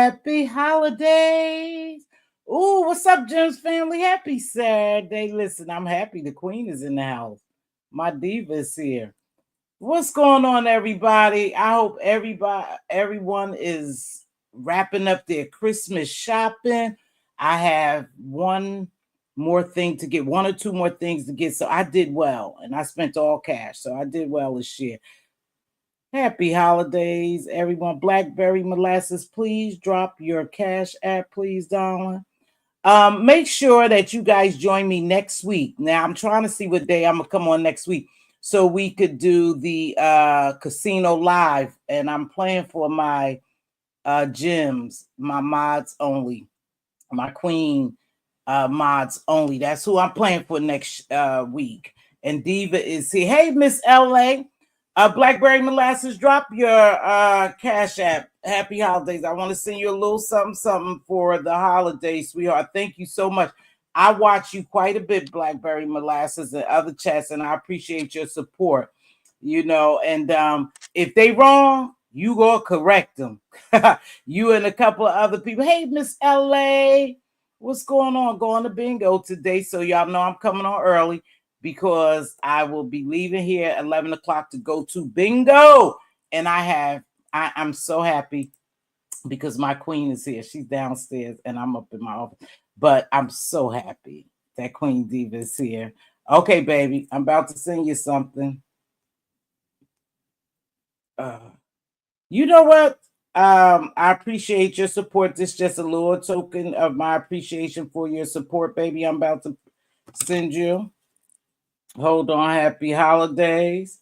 Happy holidays. Ooh, what's up, Jim's family? Happy Saturday. Listen, I'm happy the queen is in the house. My diva is here. What's going on, everybody? I hope everyone is wrapping up their Christmas shopping. I have one more thing to get, one or two more things to get. So I did well, and I spent all cash. So I did well this year. Happy holidays, everyone. Blackberry molasses, please drop your cash app, please, darling. Make sure that you guys join me next week. Now, I'm trying to see what day I'm gonna come on next week so we could do the casino live. And I'm playing for my gyms, my mods only, my queen mods only. That's who I'm playing for next week. And Diva is here. Hey, Miss LA. Blackberry molasses, drop your cash app. Happy holidays. I want to send you a little something for the holidays, sweetheart. Thank you so much. I watch you quite a bit, Blackberry molasses, and other chats, and I appreciate your support. You know, and if they wrong, you go correct them. You and a couple of other people. Hey, Miss LA, what's going on? Going to bingo today, so y'all know I'm coming on early because I will be leaving here at 11 o'clock to go to bingo. And I'm so happy because my queen is here. She's downstairs and I'm up in my office. But I'm so happy that Queen Diva is here. Okay, baby, I'm about to send you something. You know what? I appreciate your support. This is just a little token of my appreciation for your support, baby. I'm about to send you. Hold on, happy holidays.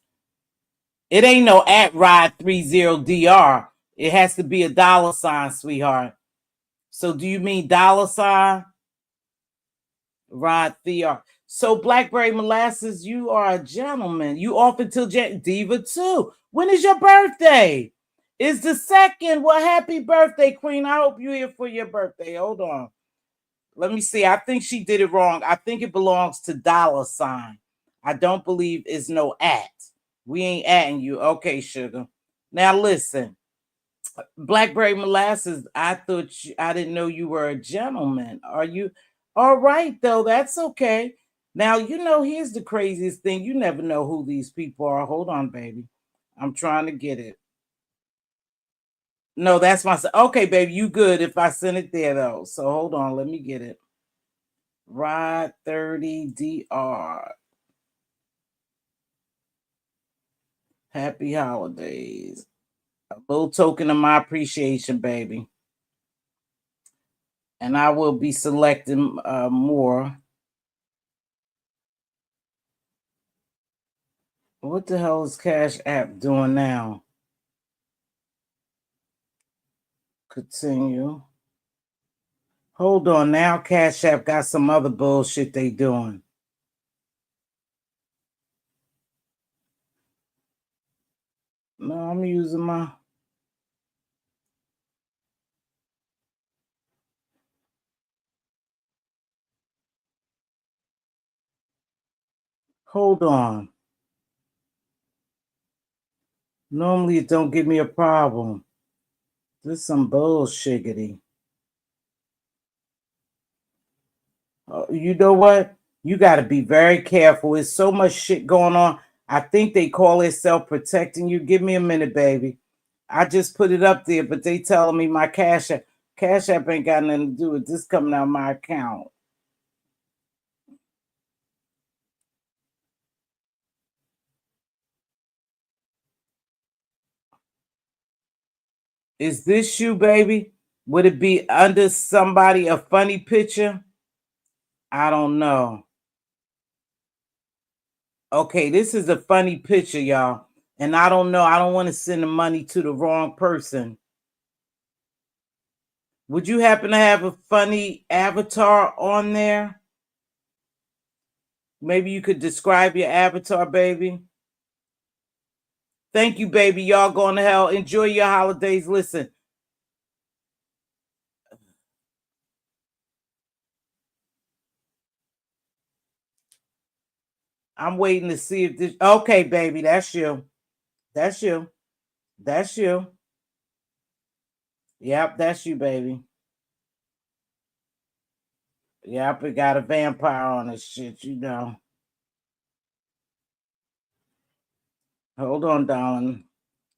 It ain't no at ride 30DR. It has to be a $sign, sweetheart. So do you mean $sign? Rod Thear. So Blackberry Molasses, you are a gentleman. You off until Diva too. When is your birthday? It's the 2nd. Well, happy birthday, Queen. I hope you're here for your birthday. Hold on. Let me see. I think she did it wrong. I think it belongs to $sign. I don't believe it's no at. We ain't atting you. Okay, sugar. Now listen. Blackberry Molasses, I didn't know you were a gentleman. Are you all right though? That's okay. Now, here's the craziest thing. You never know who these people are. Hold on, baby. I'm trying to get it. No, that's my okay, baby. You good if I send it there though. So hold on, let me get it. Ride 30DR. Happy holidays. A little token of my appreciation, baby. And I will be selecting more. What the hell is Cash App doing now? Continue. Hold on. Now Cash App got some other bullshit they doing. No, I'm using my... Hold on. Normally it don't give me a problem. This is some bullshiggity. You know what? You got to be very careful. There's so much shit going on. I think they call it self-protecting you. Give me a minute, baby. I just put it up there, but they telling me my Cash App ain't got nothing to do with this coming out of my account. Is this you, baby? Would it be under somebody, a funny picture? I don't know. Okay, this is a funny picture, y'all. And I don't know. I don't want to send the money to the wrong person. Would you happen to have a funny avatar on there? Maybe you could describe your avatar, baby. Thank you, baby. Y'all going to hell. Enjoy your holidays. Listen. I'm waiting to see if this... Okay, baby. That's you. That's you. That's you. Yep, that's you, baby. Yep, it got a vampire on this shit, you know. Hold on, darling.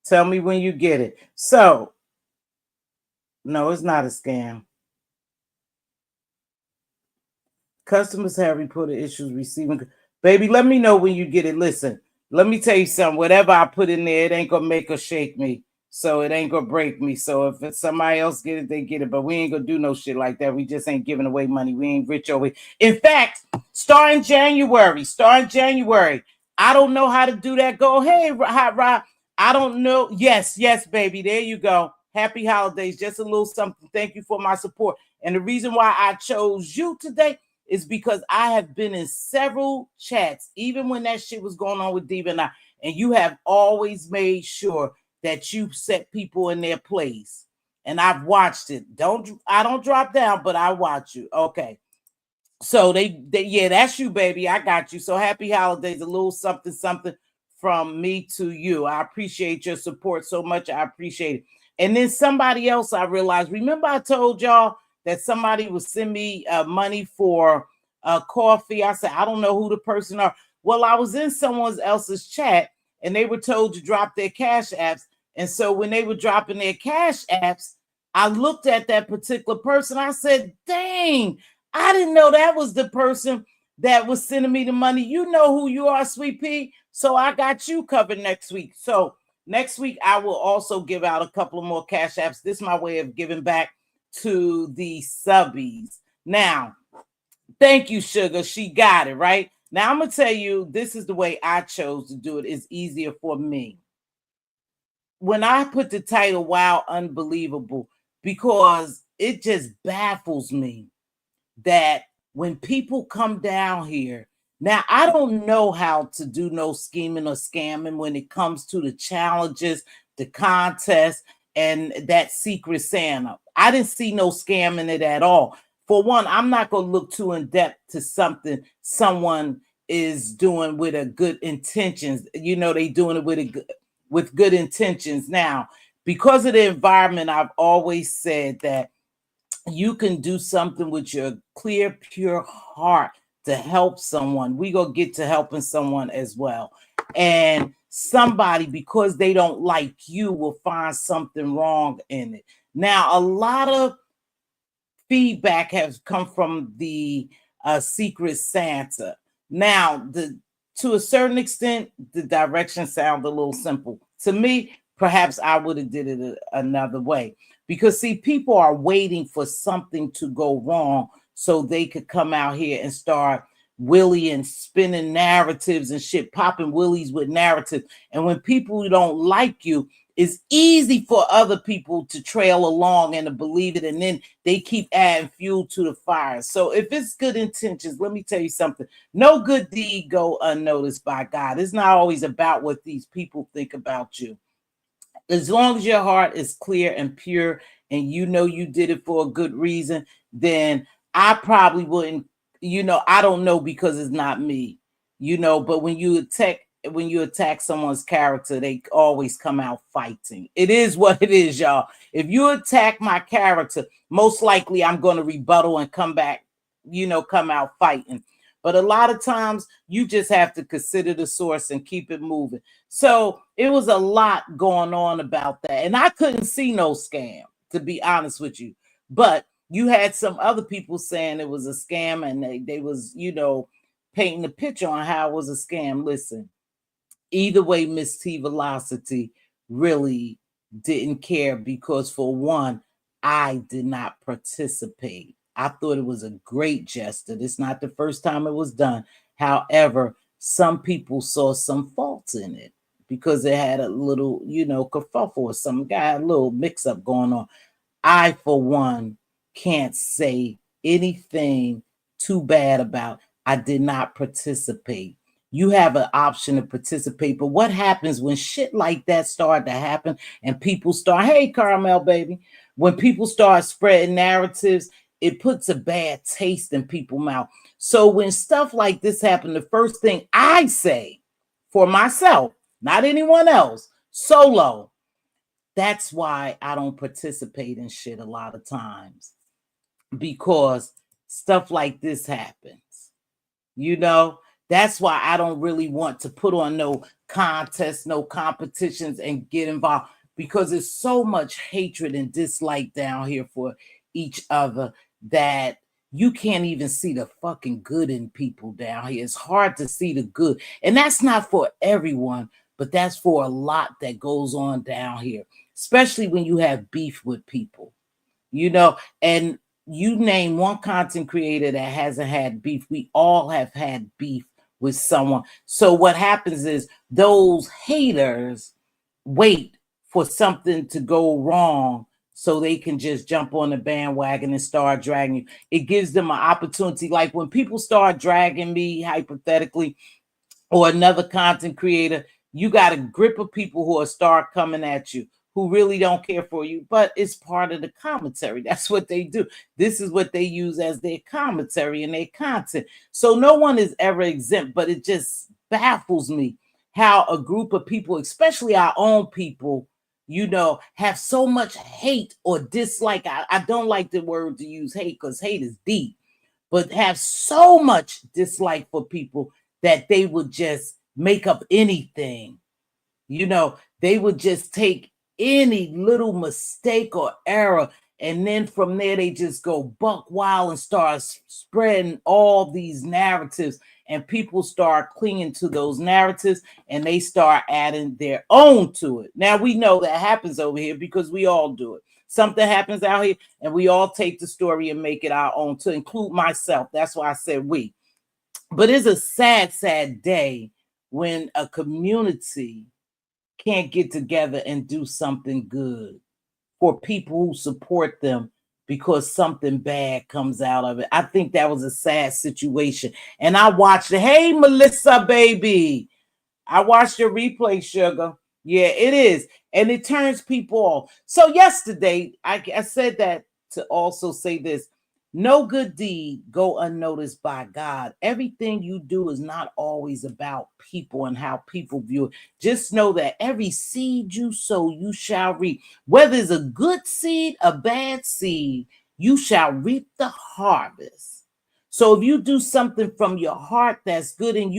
Tell me when you get it. So, no, it's not a scam. Customers have reported issues receiving. Baby, let me know when you get it. Listen, let me tell you something. Whatever I put in there, it ain't gonna make or shake me. So it ain't gonna break me. So if it's somebody else get it, they get it. But we ain't gonna do no shit like that. We just ain't giving away money. We ain't rich over here. In fact, starting January. I don't know how to do that. Go, hey, Hot Rod. I don't know. Yes, yes, baby. There you go. Happy holidays. Just a little something. Thank you for my support. And the reason why I chose you today is because I have been in several chats, even when that shit was going on with Diva and you have always made sure that you set people in their place. And I've watched it. I don't drop down, but I watch you. Okay. So they yeah, that's you, baby. I got you. So happy holidays, a little something, something from me to you. I appreciate your support so much. I appreciate it. And then somebody else I realized, remember I told y'all that somebody would send me money for coffee. I said, I don't know who the person are. Well, I was in someone else's chat and they were told to drop their cash apps. And so when they were dropping their cash apps, I looked at that particular person. I said, dang, I didn't know that was the person that was sending me the money. You know who you are, Sweet Pea. So I got you covered next week. So next week, I will also give out a couple of more cash apps. This is my way of giving back to the subbies. Now, thank you, Sugar. She got it, right? Now, I'm going to tell you, this is the way I chose to do it. It's easier for me. When I put the title, Wow, Unbelievable, because it just baffles me that when people come down here, now I don't know how to do no scheming or scamming when it comes to the challenges, the contests, and that secret Santa. I didn't see no scam in it at all. For one, I'm not going to look too in depth to something someone is doing with a good intentions. You know, they doing it with good intentions. Now, because of the environment, I've always said that you can do something with your clear, pure heart to help someone. We gonna get to helping someone as well. And somebody, because they don't like you, will find something wrong in it. Now, a lot of feedback has come from the Secret Santa. Now, to a certain extent, the directions sound a little simple. To me, perhaps I would have did it another way. Because see, people are waiting for something to go wrong so they could come out here and start willy and spinning narratives and shit, popping willies with narratives. And when people don't like you, it's easy for other people to trail along and to believe it, and then they keep adding fuel to the fire. So if it's good intentions, let me tell you something. No good deed go unnoticed by God. It's not always about what these people think about you. As long as your heart is clear and pure and you know you did it for a good reason, then I probably wouldn't, I don't know because it's not me, but when you attack someone's character, they always come out fighting. It is what it is, y'all. If you attack my character, most likely I'm going to rebuttal and come back, come out fighting. But a lot of times you just have to consider the source and keep it moving. So it was a lot going on about that. And I couldn't see no scam, to be honest with you. But you had some other people saying it was a scam and they was, painting a picture on how it was a scam. Listen, either way, Mz.Teavalocity really didn't care because, for one, I did not participate. I thought it was a great gesture. It's not the first time it was done. However, some people saw some faults in it because it had a little, kerfuffle or some guy, a little mix up going on. I, for one, can't say anything too bad about. I did not participate. You have an option to participate, but what happens when shit like that start to happen and people start, hey, Carmel, baby, when people start spreading narratives, it puts a bad taste in people's mouth. So when stuff like this happen, the first thing I say for myself, not anyone else, solo, That's why I don't participate in shit a lot of times, because stuff like this happens. You know, that's why I don't really want to put on no contests, no competitions, and get involved, because there's so much hatred and dislike down here for each other that you can't even see the fucking good in people down here. It's hard to see the good. And that's not for everyone, but that's for a lot that goes on down here, especially when you have beef with people, and you name one content creator that hasn't had beef. We all have had beef with someone. So what happens is those haters wait for something to go wrong so they can just jump on the bandwagon and start dragging you. It gives them an opportunity. Like when people start dragging me, hypothetically, or another content creator, you got a grip of people who will start coming at you, who really don't care for you, but it's part of the commentary. That's what they do. This is what they use as their commentary and their content. So no one is ever exempt, but it just baffles me how a group of people, especially our own people, have so much hate or dislike. I don't like the word to use hate, because hate is deep, but have so much dislike for people that they would just make up anything. They would just take any little mistake or error, and then from there they just go buck wild and start spreading all these narratives, and people start clinging to those narratives, and they start adding their own to it. Now we know that happens over here because we all do it. Something happens out here and we all take the story and make it our own, to include myself. That's why I said we. But it's a sad, sad day when a community can't get together and do something good for people who support them, because something bad comes out of it. I think that was a sad situation. And I watched it. Hey, Melissa, baby. I watched your replay, sugar. Yeah, it is. And it turns people off. So yesterday, I said that to also say this. No good deed go unnoticed by God. Everything you do is not always about people and how people view it. Just know that every seed you sow, you shall reap. Whether it's a good seed, a bad seed, you shall reap the harvest. So if you do something from your heart that's good, and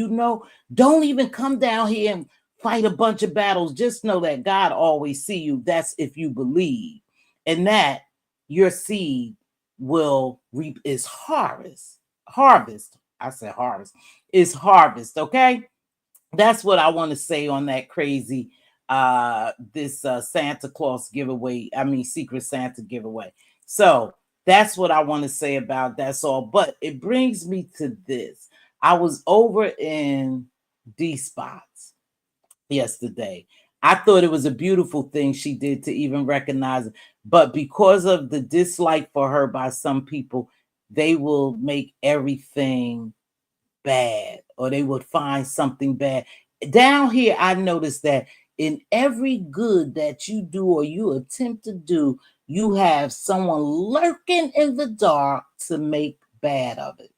don't even come down here and fight a bunch of battles. Just know that God always see you. That's if you believe. And that your seed will reap its harvest. Harvest. I said harvest. Is harvest, okay? That's what I want to say on that crazy this Santa Claus giveaway. I mean Secret Santa giveaway. So that's what I want to say about that's all. But it brings me to this. I was over in D Spots yesterday. I thought it was a beautiful thing she did to even recognize it. But because of the dislike for her by some people, they will make everything bad, or they would find something bad. Down here, I noticed that in every good that you do or you attempt to do, you have someone lurking in the dark to make bad of it,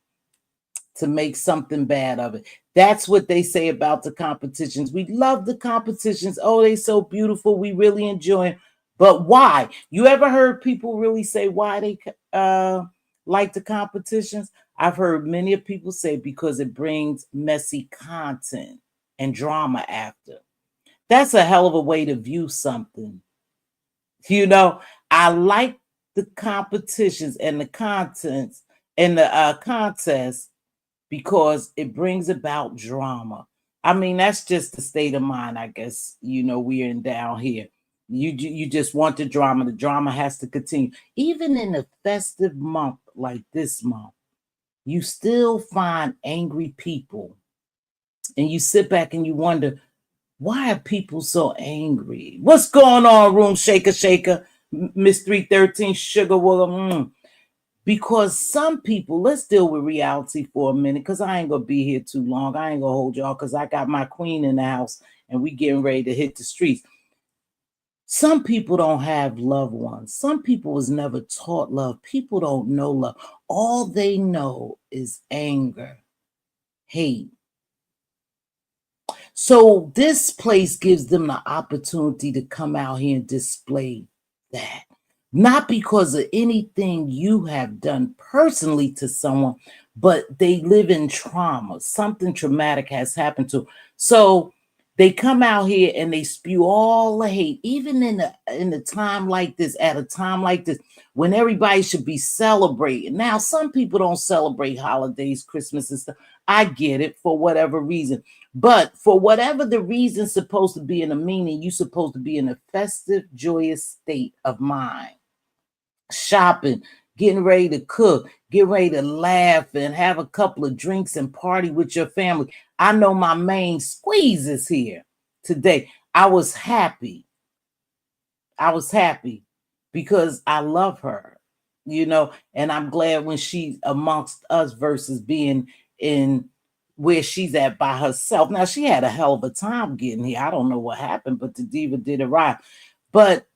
to make something bad of it. That's what they say about the competitions. We love the competitions. Oh, they so beautiful. We really enjoy them. But why? You ever heard people really say why they like the competitions? I've heard many of people say because it brings messy content and drama after. That's a hell of a way to view something. I like the competitions and the contents and the contests because it brings about drama. I mean, that's just the state of mind, I guess, we're in down here. You just want the drama. The drama has to continue. Even in a festive month like this month, you still find angry people. And you sit back and you wonder, why are people so angry? What's going on, room shaker, shaker, Miss 313, sugar William? Because some people, let's deal with reality for a minute, because I ain't going to be here too long. I ain't going to hold y'all, because I got my queen in the house and we getting ready to hit the streets. Some people don't have loved ones. Some people was never taught love. People don't know love. All they know is anger, hate. So this place gives them the opportunity to come out here and display that. Not because of anything you have done personally to someone, but they live in trauma. Something traumatic has happened to them. So they come out here and they spew all the hate, even in a time like this, at a time like this, when everybody should be celebrating. Now, some people don't celebrate holidays, Christmas and stuff. I get it for whatever reason. But for whatever the reason's supposed to be in a meaning, you're supposed to be in a festive, joyous state of mind. Shopping, getting ready to cook, get ready to laugh and have a couple of drinks and party with your family. I know my main squeeze is here today. I was happy. I was happy because I love her, and I'm glad when she's amongst us versus being in where she's at by herself. Now, she had a hell of a time getting here. I don't know what happened, but the diva did arrive. But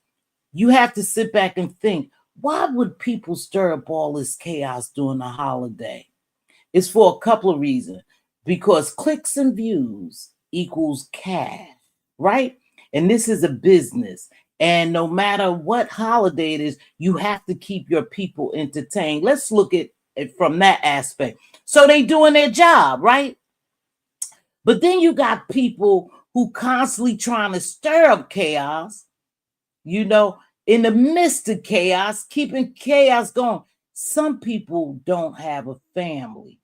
you have to sit back and think, why would people stir up all this chaos during the holiday? It's for a couple of reasons. Because clicks and views equals cash, right? And this is a business. And no matter what holiday it is, you have to keep your people entertained. Let's look at it from that aspect. So they doing their job, right? But then you got people who constantly trying to stir up chaos, in the midst of chaos, keeping chaos going. Some people don't have a family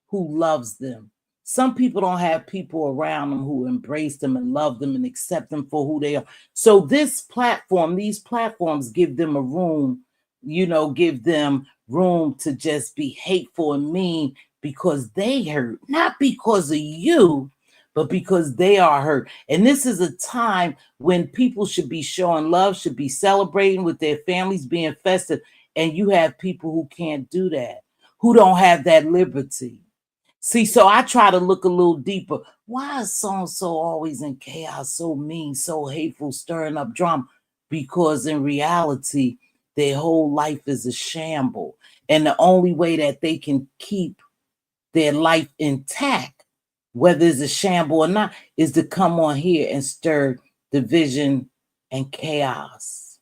who loves them. Some people don't have people around them who embrace them and love them and accept them for who they are. So these platforms give them a room, give them room to just be hateful and mean because they hurt, not because of you, but because they are hurt. And this is a time when people should be showing love, should be celebrating with their families, being festive. And you have people who can't do that, who don't have that liberty. See, so I try to look a little deeper. Why is so-and-so always in chaos, so mean, so hateful, stirring up drama? Because in reality, their whole life is a shamble. And the only way that they can keep their life intact, whether it's a shamble or not, is to come on here and stir division and chaos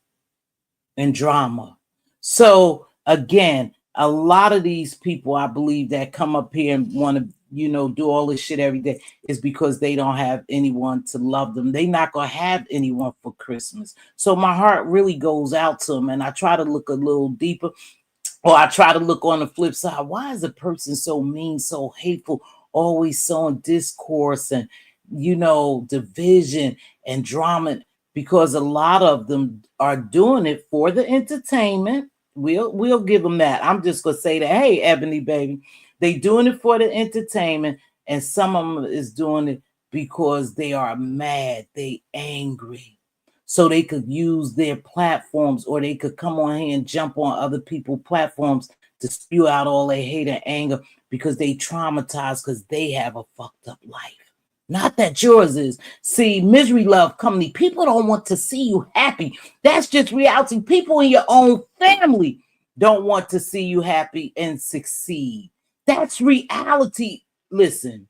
and drama. So again, a lot of these people, I believe, that come up here and want to, do all this shit every day is because they don't have anyone to love them. They not going to have anyone for Christmas. So my heart really goes out to them. And I try to look a little deeper, or I try to look on the flip side. Why is a person so mean, so hateful, always sowing discourse and, division and drama? Because a lot of them are doing it for the entertainment. We'll give them that. I'm just gonna say that, hey, Ebony baby, they doing it for the entertainment, and some of them is doing it because they are mad, they angry, so they could use their platforms, or they could come on here and jump on other people's platforms to spew out all their hate and anger because they traumatized because they have a fucked up life. Not that yours is. See, misery love company. People don't want to see you happy. That's just reality. People in your own family don't want to see you happy and succeed. That's reality. Listen,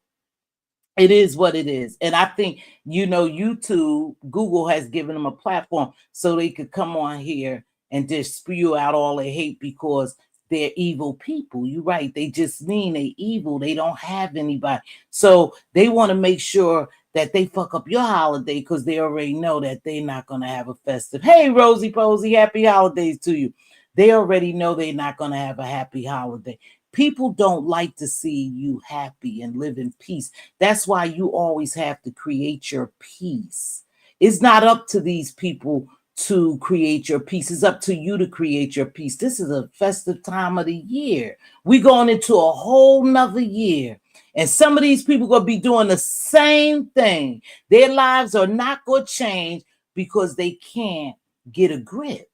it is what it is. And I think, YouTube, Google has given them a platform so they could come on here and just spew out all their hate because they're evil people. You're right. They just mean they evil. They don't have anybody. So they want to make sure that they fuck up your holiday because they already know that they're not going to have a festive. Hey, Rosie Posey, happy holidays to you. They already know they're not going to have a happy holiday. People don't like to see you happy and live in peace. That's why you always have to create your peace. It's not up to these people to create your peace. It's up to you to create your peace. This is a festive time of the year. We're going into a whole nother year. And some of these people going to be doing the same thing. Their lives are not going to change because they can't get a grip.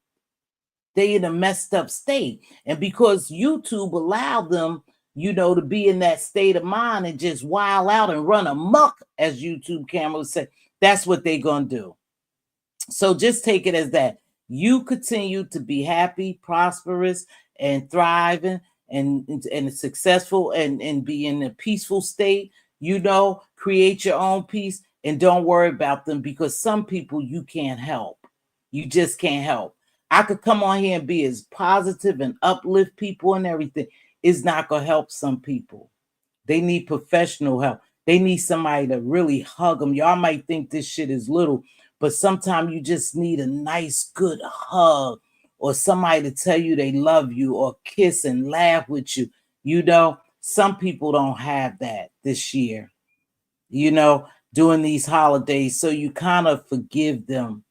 They in a messed up state. And because YouTube allowed them, to be in that state of mind and just wild out and run amok, as YouTube cameras say, that's what they're going to do. So just take it as that. You continue to be happy, prosperous, and thriving and successful and be in a peaceful state. create your own peace and don't worry about them, because some people you can't help. You just can't help. I could come on here and be as positive and uplift people and everything. It's not going to help some people. They need professional help. They need somebody to really hug them. Y'all might think this shit is little, but sometimes you just need a nice, good hug, or somebody to tell you they love you, or kiss and laugh with you. Some people don't have that this year, during these holidays. So you kind of forgive them.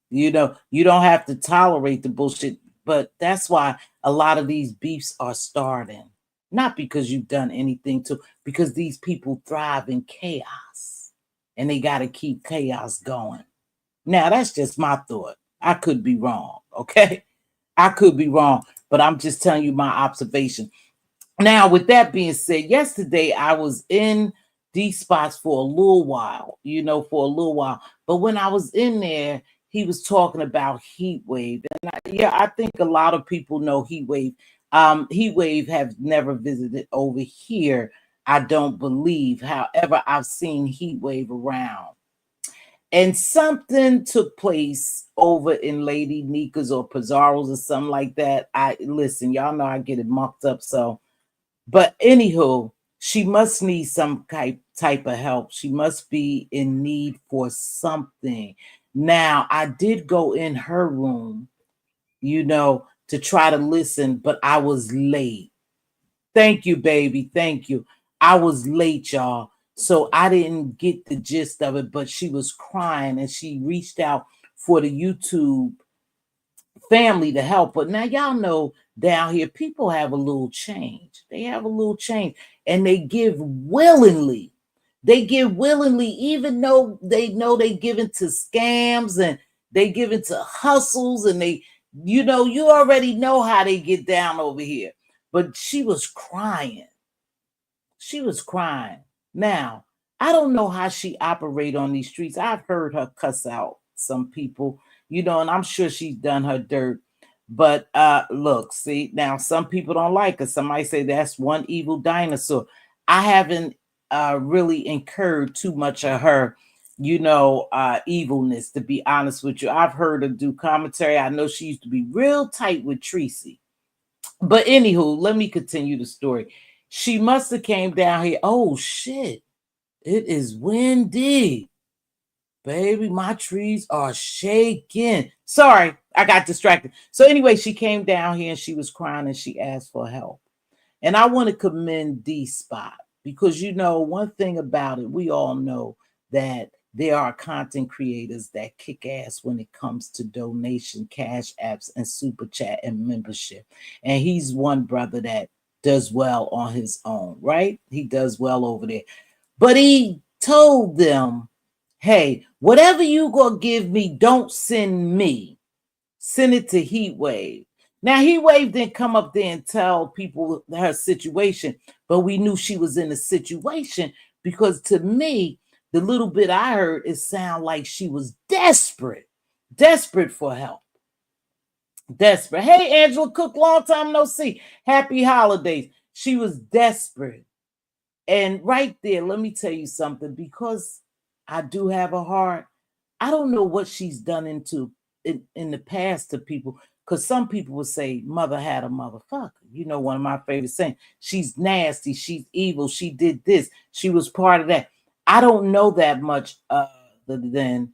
You don't have to tolerate the bullshit, but that's why a lot of these beefs are starting. Not because you've done anything because these people thrive in chaos and they got to keep chaos going. Now, that's just my thought. I could be wrong, okay? I could be wrong, but I'm just telling you my observation. Now, with that being said, yesterday I was in these spots for a little while, But when I was in there, he was talking about heat wave. And I think a lot of people know heat wave. Heat wave have never visited over here, I don't believe. However, I've seen heat wave around. And something took place over in Lady Nika's or Pizarro's or something like that. Listen, y'all know I get it mucked up. But anywho, she must need some type of help. She must be in need for something. Now, I did go in her room, to try to listen, but I was late. Thank you, baby. Thank you. I was late, y'all. So I didn't get the gist of it, but she was crying and she reached out for the YouTube family to help. But now y'all know down here, people have a little change. They have a little change and they give willingly. They give willingly, even though they know they give into scams and they give into hustles, and you already know how they get down over here. But she was crying. She was crying. Now, I don't know how she operate on these streets. I've heard her cuss out some people, and I'm sure she's done her dirt. But look, see, now some people don't like her. Somebody say that's one evil dinosaur. I haven't really incurred too much of her, evilness, to be honest with you. I've heard her do commentary. I know she used to be real tight with Tracy. But anywho, let me continue the story. She must have came down here. Oh shit, it is windy. Baby, my trees are shaking. Sorry, I got distracted. So anyway, she came down here and she was crying and she asked for help. And I want to commend D-Spot, because one thing about it, we all know that there are content creators that kick ass when it comes to donation, cash apps, and super chat and membership. And he's one brother that does well on his own, right? He does well over there. But he told them, hey, whatever you gonna give me, don't send me. Send it to Heatwave. Now, Heatwave didn't come up there and tell people her situation, but we knew she was in a situation, because to me, the little bit I heard, it sounded like she was desperate for help. Desperate. Hey, Angela Cook, long time no see. Happy holidays. She was desperate. And right there, let me tell you something, because I do have a heart. I don't know what she's done in the past to people, because some people would say mother had a motherfucker. One of my favorite saying, she's nasty, she's evil, she did this, she was part of that. I don't know that much other than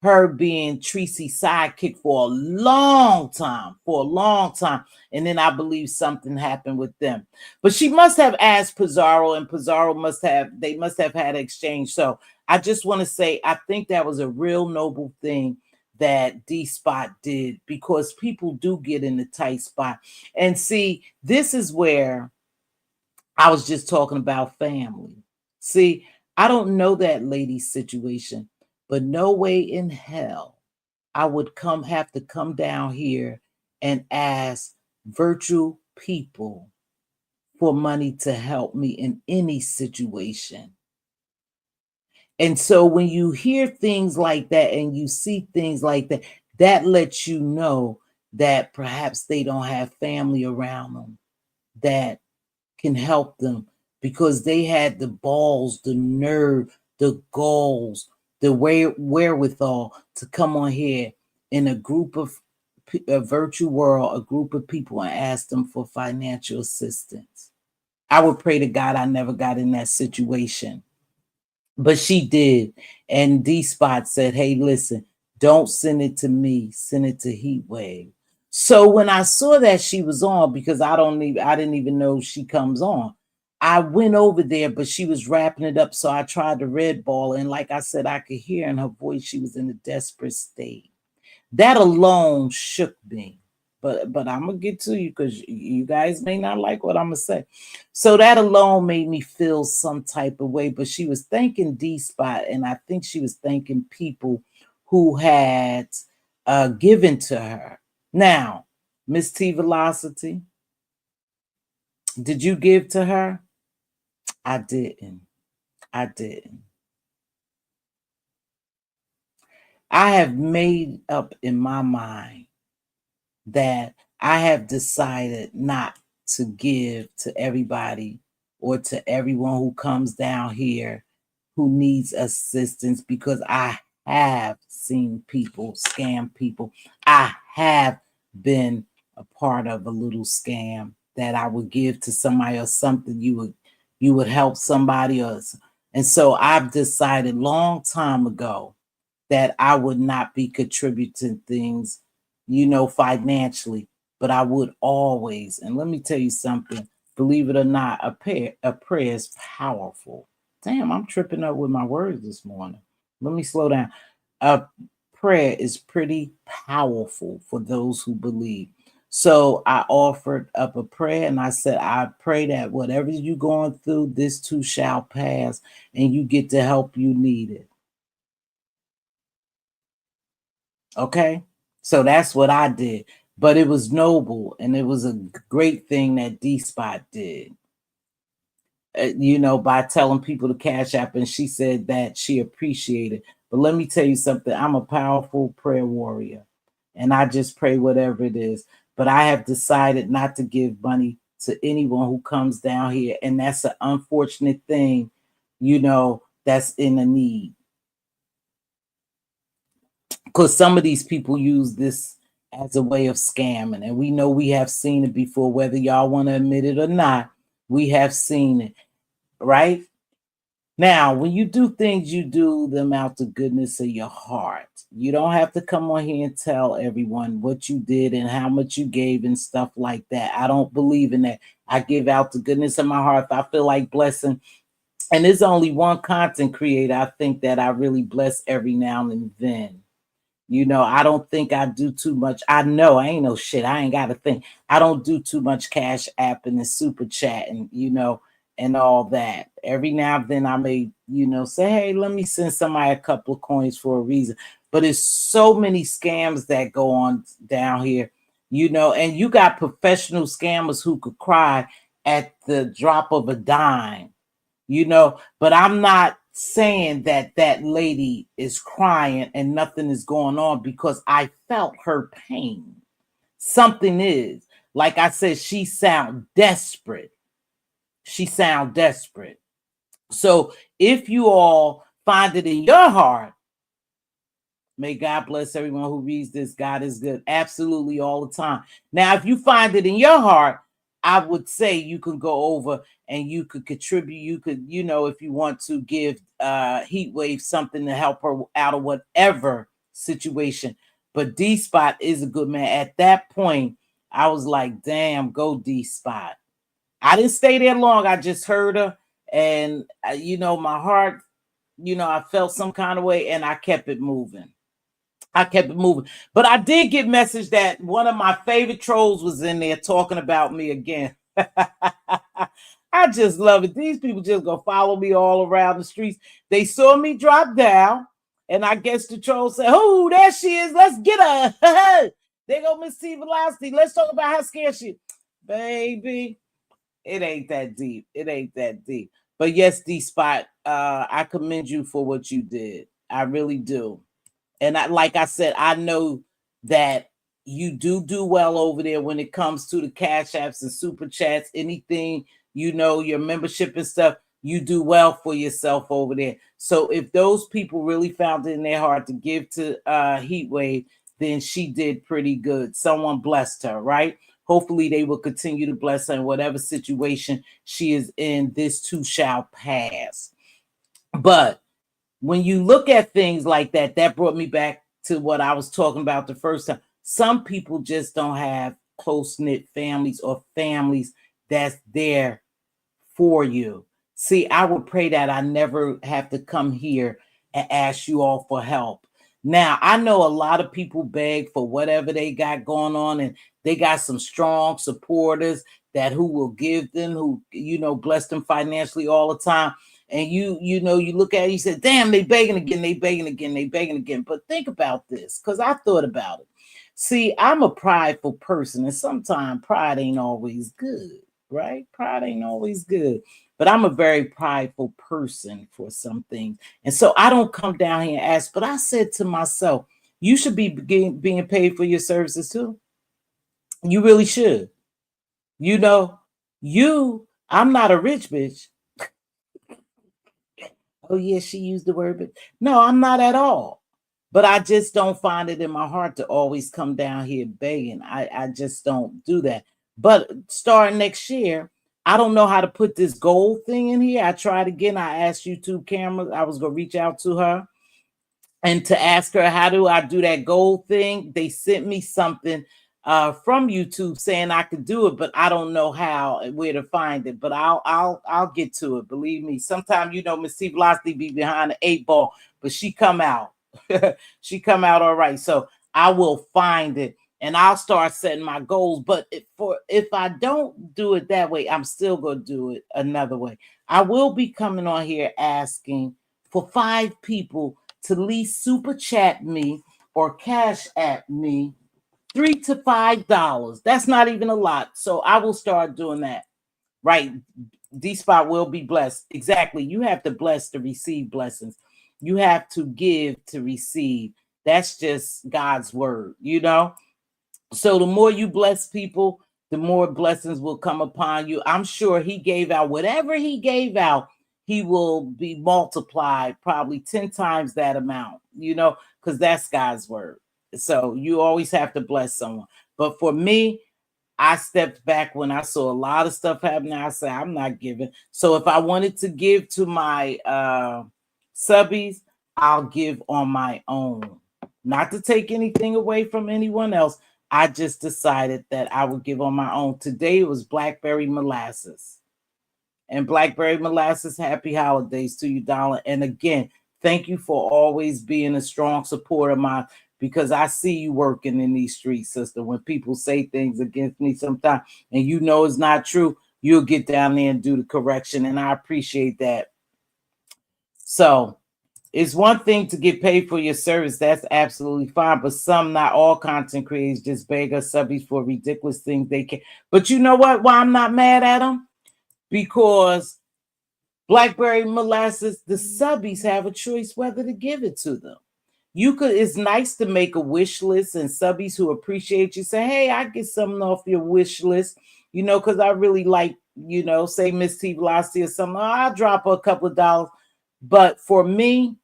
her being Tracy's sidekick for a long time, and then I believe something happened with them. But she must have asked Pizarro, and Pizarro must have had an exchange. So I just want to say, I think that was a real noble thing that D-Spot did, because people do get in the tight spot. And see, this is where I was just talking about family. See, I don't know that lady's situation, but no way in hell I would have to come down here and ask virtual people for money to help me in any situation. And so when you hear things like that and you see things like that, that lets you know that perhaps they don't have family around them that can help them because they had the balls, the nerve, the goals, the wherewithal to come on here in a group of a virtual world, a group of people, and ask them for financial assistance. I would pray to God I never got in that situation. But she did. And D-Spot said, hey, listen, don't send it to me. Send it to Heatwave. So when I saw that she was on, because I didn't even know she comes on, I went over there, but she was wrapping it up. So I tried to red ball. And like I said, I could hear in her voice, she was in a desperate state. That alone shook me. But I'm gonna get to you because you guys may not like what I'm gonna say. So that alone made me feel some type of way. But she was thanking D-Spot, and I think she was thanking people who had given to her. Now, Mz.Teavalocity, did you give to her? I didn't. I didn't. I have made up in my mind that I have decided not to give to everybody or to everyone who comes down here who needs assistance, because I have seen people scam people. I have been a part of a little scam that I would give to somebody or something you would help somebody else. And so I've decided long time ago that I would not be contributing things, financially, but I would always. And let me tell you something, believe it or not, a prayer is powerful. Damn, I'm tripping up with my words this morning. Let me slow down. A prayer is pretty powerful for those who believe. So I offered up a prayer and I said, I pray that whatever you're going through, this too shall pass, and you get the help you needed. Okay. So that's what I did. But it was noble and it was a great thing that D-Spot did, by telling people to Cash App. And she said that she appreciated. But let me tell you something, I'm a powerful prayer warrior and I just pray whatever it is. But I have decided not to give money to anyone who comes down here. And that's an unfortunate thing, that's in a need. Because some of these people use this as a way of scamming, and we know we have seen it before, whether y'all want to admit it or not. We have seen it, right? Now, when you do things, you do them out the goodness of your heart. You don't have to come on here and tell everyone what you did and how much you gave and stuff like that. I don't believe in that. I give out the goodness of my heart. If I feel like blessing, and there's only one content creator I think that I really bless every now and then. I don't think I do too much. I know I ain't no shit. I ain't got to think. I don't do too much Cash App and the super chat and all that. Every now and then I may, say, hey, let me send somebody a couple of coins for a reason. But it's so many scams that go on down here, and you got professional scammers who could cry at the drop of a dime, but I'm not saying that that lady is crying and nothing is going on, because I felt her pain. Something is, like I said, she sound desperate. She sound desperate. So if you all find it in your heart, may God bless everyone who reads this. God is good. Absolutely, all the time. Now, if you find it in your heart, I would say you can go over and you could contribute. You could, if you want to give Heatwave something to help her out of whatever situation. But D-Spot is a good man. At that point, I was like, damn, go D-Spot. I didn't stay there long. I just heard her. And, my heart, I felt some kind of way and I kept it moving. But I did get message that one of my favorite trolls was in there talking about me again. I just love it. These people just go follow me all around the streets. They saw me drop down, and I guess the troll said, oh, there she is. Let's get her. There go Mz.Teavalocity. Let's talk about how scared she is. Baby, it ain't that deep. It ain't that deep. But yes, D-Spot, I commend you for what you did. I really do. And like I said, I know that you do well over there when it comes to the Cash Apps and super chats. Anything your membership and stuff, you do well for yourself over there. So if those people really found it in their heart to give to Heat Wave, then she did pretty good. Someone blessed her, right? Hopefully they will continue to bless her in whatever situation she is in. This too shall pass. But when you look at things like that, that brought me back to what I was talking about the first time. Some people just don't have close-knit families or families that's there for you. See, I would pray that I never have to come here and ask you all for help. Now, I know a lot of people beg for whatever they got going on, and they got some strong supporters that who will give them, who, bless them financially all the time. And you look at it, you say, damn, they begging again, they begging again, they begging again. But think about this, because I thought about it. See, I'm a prideful person, and sometimes pride ain't always good, right? Pride ain't always good. But I'm a very prideful person for some things. And so I don't come down here and ask, but I said to myself, you should be being paid for your services too. You really should. I'm not a rich bitch. Oh, yeah, she used the word, but no, I'm not at all. But I just don't find it in my heart to always come down here begging. I just don't do that. But starting next year, I don't know how to put this gold thing in here. I tried again. I asked YouTube cameras. I was going to reach out to her and to ask her, how do I do that gold thing? They sent me something from YouTube saying I could do it, but I don't know how, where to find it. But I'll get to it. Believe me. Sometimes Mz.Teavalocity be behind the 8 ball, but she come out. She come out all right. So I will find it and I'll start setting my goals. But if I don't do it that way, I'm still gonna do it another way. I will be coming on here asking for 5 people to at least super chat me or cash at me $3 to $5. That's not even a lot. So I will start doing that. Right. D-Spot will be blessed. Exactly. You have to bless to receive blessings. You have to give to receive. That's just God's word, So the more you bless people, the more blessings will come upon you. I'm sure he gave out whatever he gave out, he will be multiplied probably 10 times that amount, because that's God's word. So you always have to bless someone. But for me, I stepped back when I saw a lot of stuff happening. I said, I'm not giving. So if I wanted to give to my subbies, I'll give on my own. Not to take anything away from anyone else. I just decided that I would give on my own. Today it was Blackberry Molasses. And Blackberry Molasses, happy holidays to you, Donna. And again, thank you for always being a strong supporter of mine, because I see you working in these streets, sister. When people say things against me sometimes and it's not true, you'll get down there and do the correction. And I appreciate that. So it's one thing to get paid for your service. That's absolutely fine. But not all content creators just beg us subbies for ridiculous things they can. But you know what? Why I'm not mad at them? Because Blackberry Molasses, the subbies have a choice whether to give it to them. It's nice to make a wish list, and subbies who appreciate you say, hey, I get something off your wish list, because I really like, say Mz.Teavalocity or something. I'll drop a couple of dollars. But for me,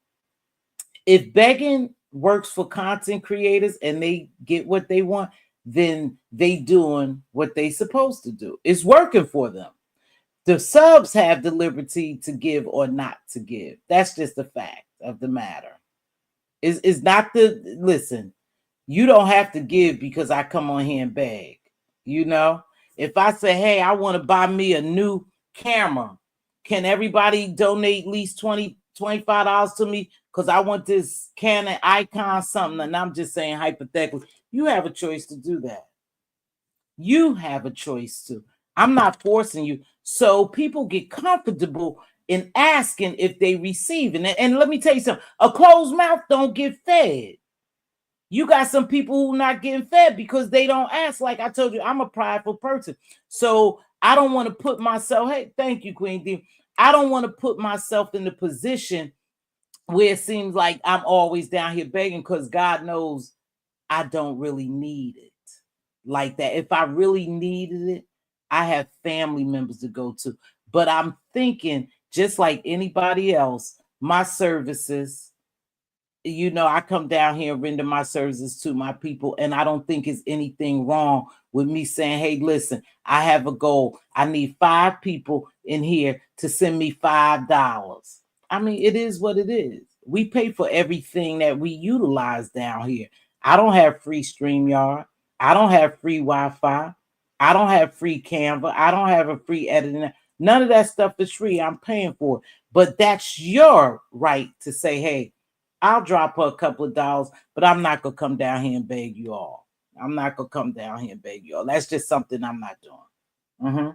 if begging works for content creators and they get what they want, then they doing what they supposed to do. It's working for them. The subs have the liberty to give or not to give. That's just the fact of the matter. It's not listen, you don't have to give because I come on here and beg. If I say, hey, I want to buy me a new camera, can everybody donate at least $20, $25 to me? Because I want this Canon icon something. And I'm just saying hypothetically, you have a choice to do that. You have a choice to. I'm not forcing you. So people get comfortable in asking if they receive it. And let me tell you something, a closed mouth don't get fed. You got some people who not getting fed because they don't ask. Like I told you, I'm a prideful person. So I don't want to put myself, hey, thank you, Queen D. I don't want to put myself in the position where it seems like I'm always down here begging, because God knows I don't really need it like that. If I really needed it, I have family members to go to. But I'm thinking, just like anybody else, my services, I come down here and render my services to my people, and I don't think it's anything wrong with me saying, hey, listen, I have a goal. I need 5 people in here to send me $5. I mean, it is what it is. We pay for everything that we utilize down here. I don't have free StreamYard. I don't have free Wi-Fi. I don't have free Canva. I don't have a free editing. None of that stuff is free. I'm paying for it. But that's your right to say, hey, I'll drop her a couple of dollars, but I'm not gonna come down here and beg you all. I'm not gonna come down here and beg you all. That's just something I'm not doing.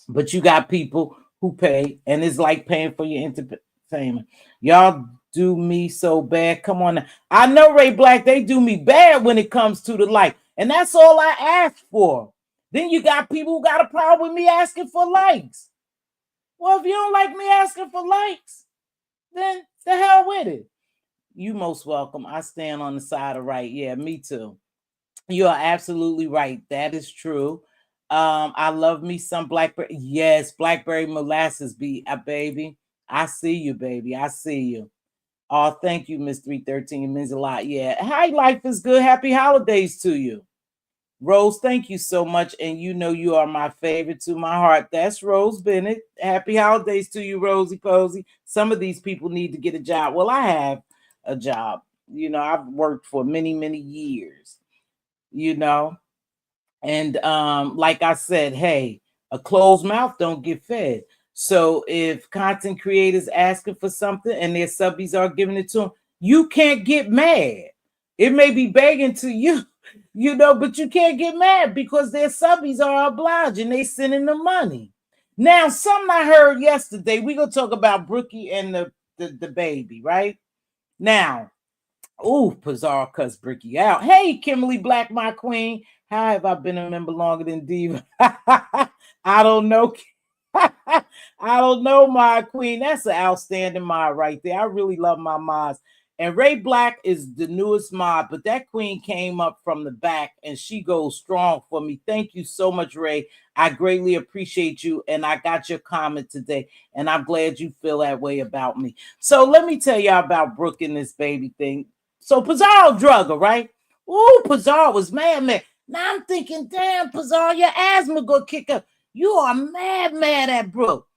But you got people who pay, and it's like paying for your entertainment. Y'all do me so bad. Come on now. I know Ray Black, they do me bad when it comes to the like, and that's all I ask for. Then you got people who got a problem with me asking for likes. Well, if you don't like me asking for likes, then the hell with it. You most welcome. I stand on the side of right. Yeah, me too. You are absolutely right. That is true. I love me some blackberry. Yes, blackberry molasses be a baby. I see you, baby. I see you. Oh, thank you, Miss 313. It means a lot. Yeah. Hi, life is good. Happy holidays to you. Rose, thank you so much. And you are my favorite to my heart. That's Rose Bennett. Happy holidays to you, Rosie Posey. Some of these people need to get a job. Well, I have a job. I've worked for many, many years, and like I said, hey, a closed mouth don't get fed. So if content creators asking for something and their subbies are giving it to them, you can't get mad. It may be begging to you, but you can't get mad because their subbies are obliging. They sending the money. Now, something I heard yesterday, we're gonna talk about Brookie and the baby, right? Now, Pizarro cuts Bricky out. Hey, Kimberly Black, my queen. How have I been a member longer than Diva? I don't know. I don't know, my queen. That's an outstanding mod right there. I really love my mods. And Ray Black is the newest mod, but that queen came up from the back and she goes strong for me. Thank you so much, Ray. I greatly appreciate you. And I got your comment today. And I'm glad you feel that way about me. So let me tell y'all about Brooke and this baby thing. So Pizarro drug her, right? Pizarro was mad. Now I'm thinking, damn, Pizarro, your asthma go kick up. You are mad at Brooke.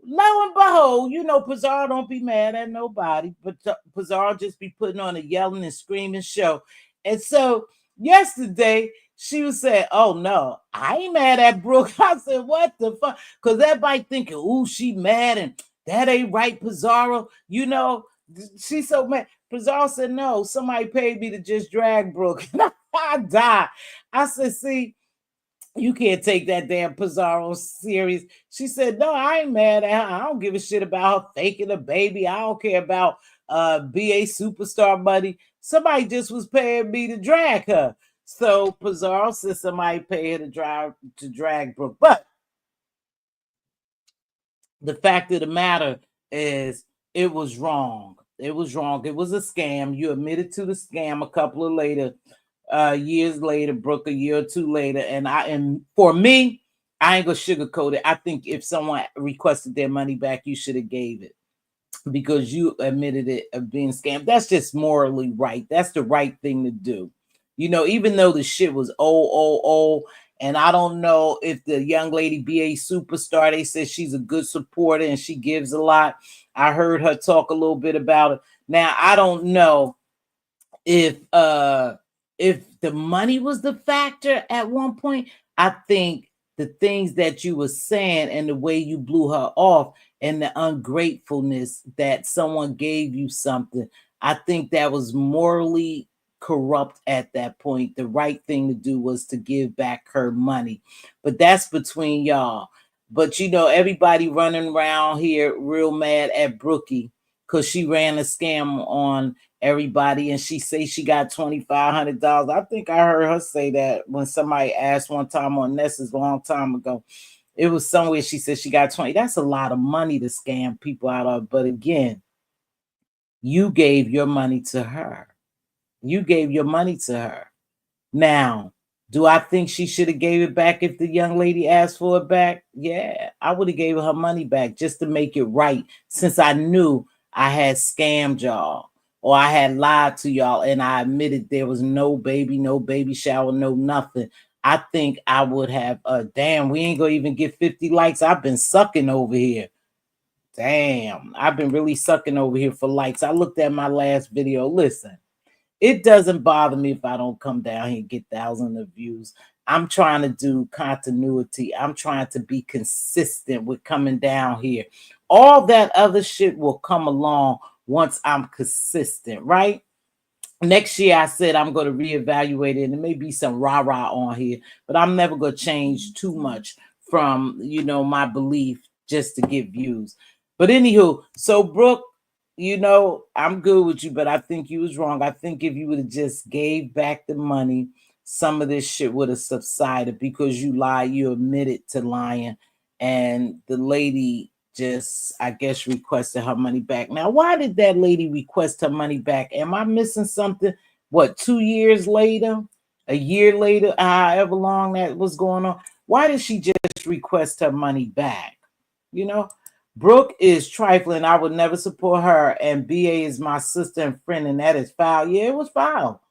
Lo and behold, Pizarro don't be mad at nobody, but Pizarro just be putting on a yelling and screaming show. And so yesterday, she was saying, oh no, I ain't mad at Brooke. I said, what the fuck? Because everybody thinking, she mad and that ain't right, Pizarro. She's so mad. Pizarro said, no, somebody paid me to just drag Brooke. I died. I said, see, you can't take that damn Pizarro serious. She said, no, I ain't mad at her. I don't give a shit about her faking a baby. I don't care about BA superstar money. Somebody just was paying me to drag her. So Pizarro said somebody paid her to drag Brooke. But the fact of the matter is it was wrong. It was wrong. It was a scam. You admitted to the scam a couple of years later, Brooke, a year or two later. And for me, I ain't gonna sugarcoat it. I think if someone requested their money back, you should have gave it because you admitted it of being scammed. That's just morally right. That's the right thing to do. Even though the shit was old, and I don't know if the young lady BA superstar, they said she's a good supporter and she gives a lot. I heard her talk a little bit about it. Now, I don't know if the money was the factor at one point. I think the things that you were saying and the way you blew her off and the ungratefulness that someone gave you something, I think that was morally corrupt at that point. The right thing to do was to give back her money, but that's between y'all. But everybody running around here real mad at Brookie because she ran a scam on everybody and she say she got $2,500. I think I heard her say that when somebody asked one time on Nessa's a long time ago. It was somewhere she said she got 20. That's a lot of money to scam people out of. But again, you gave your money to her. You gave your money to her. Now, Do I think she should have gave it back if the young lady asked for it back? Yeah, I would have gave her money back just to make it right, since I knew I had scammed y'all or I had lied to y'all and I admitted there was no baby shower, no nothing. I think I would have, damn, we ain't gonna even get 50 likes. I've been sucking over here. Damn, I've been really sucking over here for likes. I looked at my last video. Listen, it doesn't bother me if I don't come down here and get thousands of views. I'm trying to do continuity. I'm trying to be consistent with coming down here. All that other shit will come along once I'm consistent, right? Next year, I said I'm going to reevaluate it, and there may be some rah-rah on here, but I'm never going to change too much from, my belief just to get views. But anywho, so Brooke, I'm good with you, but I think you was wrong. I think if you would have just gave back the money, some of this shit would have subsided, because you lied, you admitted to lying, and the lady just, I guess, requested her money back. Now, why did that lady request her money back? Am I missing something? What, 2 years later, a year later, however long that was going on? Why did she just request her money back? Brooke is trifling. I would never support her. And BA is my sister and friend, and that is foul. Yeah, it was foul.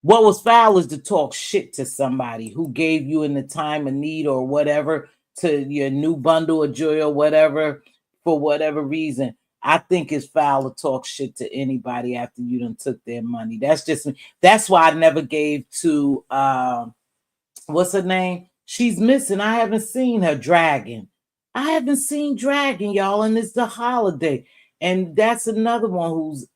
What was foul is to talk shit to somebody who gave you in the time of need or whatever, to your new bundle of joy or whatever, for whatever reason. I think it's foul to talk shit to anybody after you done took their money. That's just me. That's why I never gave to what's her name? She's missing. I haven't seen her. Dragon. I haven't seen Dragon, y'all, and it's the holiday. And that's another one who's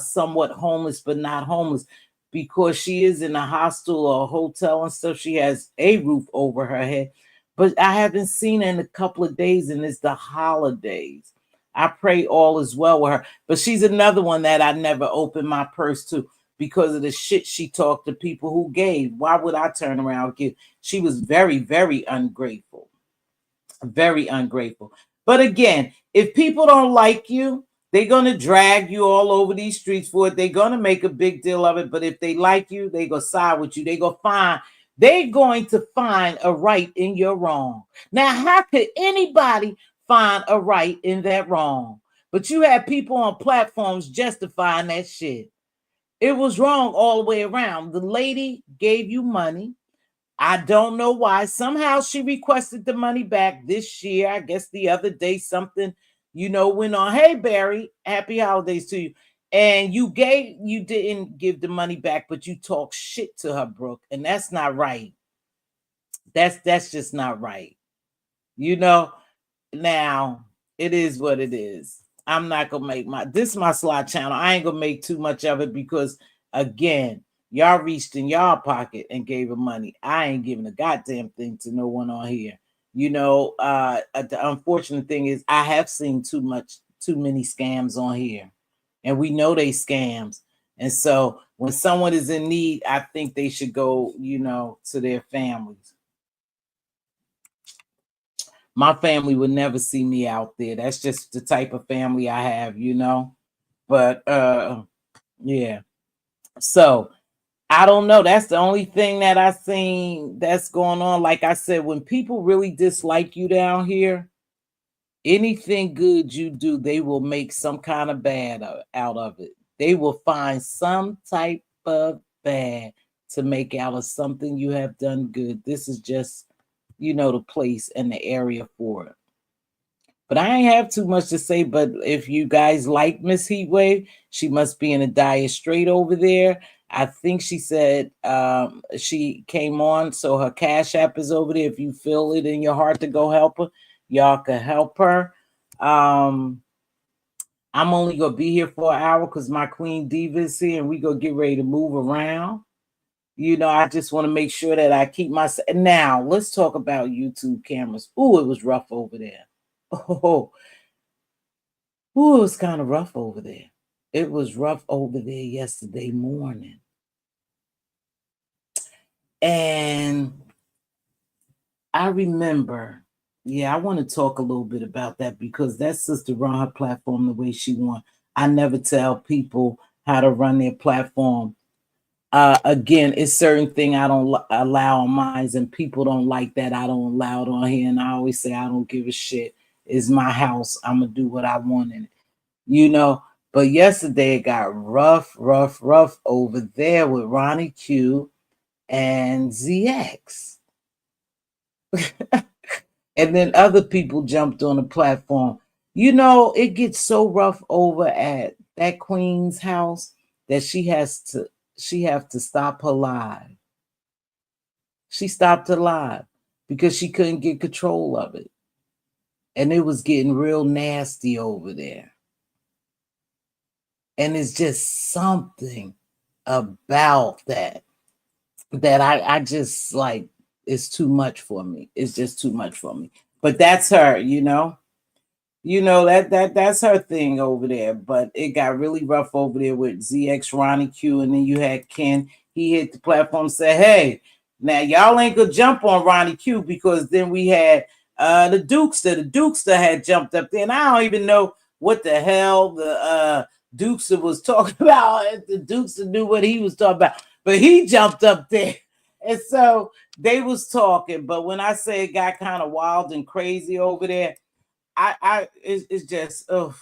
somewhat homeless, but not homeless, because she is in a hostel or a hotel and stuff. She has a roof over her head, but I haven't seen her in a couple of days, and it's the holidays. I pray all is well with her. But she's another one that I never opened my purse to, because of the shit she talked to people who gave. Why would I turn around and give? She was very, very ungrateful. Very ungrateful. But again, if people don't like you, they're going to drag you all over these streets for it. They're going to make a big deal of it. But if they like you, they go side with you. They're going to find a right in your wrong. Now, how could anybody find a right in that wrong? But you have people on platforms justifying that shit. It was wrong all the way around. The lady gave you money. I don't know why. Somehow she requested the money back this year. I guess the other day something, went on. Hey, Barry, happy holidays to you. And you didn't give the money back, but you talk shit to her, Brooke. And that's not right. That's just not right. Now it is what it is. I'm not gonna make this is my slot channel. I ain't gonna make too much of it, because again, y'all reached in y'all pocket and gave her money. I ain't giving a goddamn thing to no one on here. The unfortunate thing is I have seen too many scams on here, and we know they scams. And so when someone is in need, I think they should go, to their families. My family would never see me out there. That's just the type of family I have, But yeah. So I don't know. That's the only thing that I seen that's going on. Like I said, when people really dislike you down here, anything good you do, they will make some kind of bad out of it. They will find some type of bad to make out of something you have done good. This is just, the place and the area for it. But I ain't have too much to say. But if you guys like Miss Heatwave, she must be in a dire strait over there. I think she said she came on, so her Cash App is over there. If you feel it in your heart to go help her, y'all can help her. I'm only gonna be here for an hour because my Queen Diva is here, and we gonna get ready to move around. I just want to make sure that I keep my. Now let's talk about YouTube cameras. Ooh, it was rough over there. Oh, it was kind of rough over there. It was rough over there yesterday morning. And I remember, I want to talk a little bit about that, because that sister run her platform the way she wants. I never tell people how to run their platform. Again, it's certain thing I don't allow on mine, and people don't like that. I don't allow it on here, and I always say I don't give a shit. It's my house. I'm gonna do what I want in it, you know. But yesterday it got rough over there with Ronnie Q and ZX. And then other people jumped on the platform. You know, it gets so rough over at that queen's house that she have to stop her live. She stopped her live because she couldn't get control of it. And it was getting real nasty over there. And it's just something about that I just like, it's too much for me. It's just too much for me. But that's her, you know. That's her thing over there. But it got really rough over there with ZX, Ronnie Q, and then you had Ken. He hit the platform and said, hey, now y'all ain't gonna jump on Ronnie Q, because then we had the Dukester. The Dukester had jumped up there, and I don't even know what the hell the Dukester was talking about. The Dukester knew what he was talking about, but he jumped up there. And so they was talking. But when I say it got kind of wild and crazy over there, it's just, oh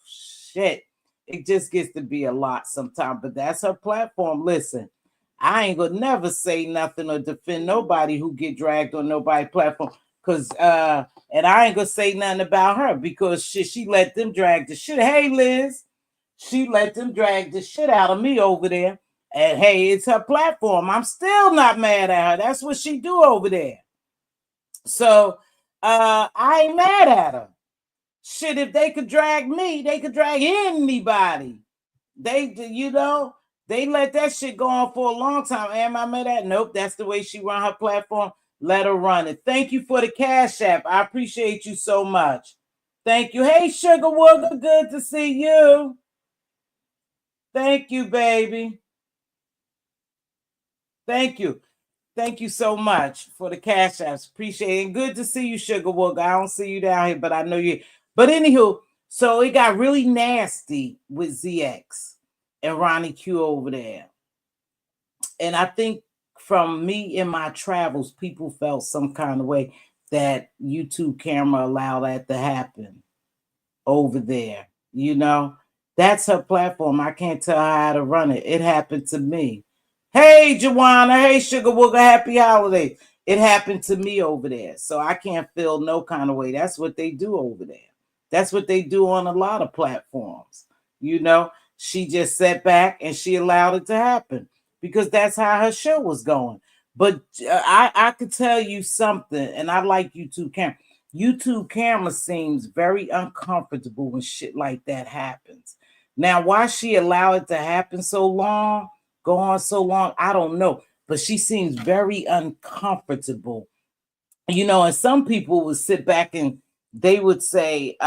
shit. It just gets to be a lot sometimes, but that's her platform. Listen, I ain't gonna never say nothing or defend nobody who get dragged on nobody's platform. Cause and I ain't gonna say nothing about her because she let them drag the shit. Hey Liz, she let them drag the shit out of me over there. And hey, it's her platform. I'm still not mad at her. That's what she do over there. So I ain't mad at her. Shit, if they could drag me, they could drag anybody. You know, they let that shit go on for a long time. Am I mad at? Nope, that's the way she run her platform. Let her run it. Thank you for the Cash App. I appreciate you so much. Thank you. Hey, Sugar Wooger, good to see you. Thank you, baby. Thank you. Thank you so much for the Cash Apps. Appreciate it. And good to see you, Sugar Wooger. I don't see you down here, but I know you. But anywho, so it got really nasty with ZX and Ronnie Q over there. And I think from me in my travels, people felt some kind of way that YouTube camera allowed that to happen over there. You know, that's her platform. I can't tell her how to run it. It happened to me. Hey, Joanna. Hey, Sugar Wooger. Happy holidays. It happened to me over there. So I can't feel no kind of way. That's what they do over there. That's what they do on a lot of platforms. You know, she just sat back and she allowed it to happen because that's how her show was going. But I could tell you something, and I like YouTube camera. YouTube camera seems very uncomfortable when shit like that happens. Now, why she allowed it to happen so long, go on so long, I don't know. But she seems very uncomfortable. You know, and some people would sit back and they would say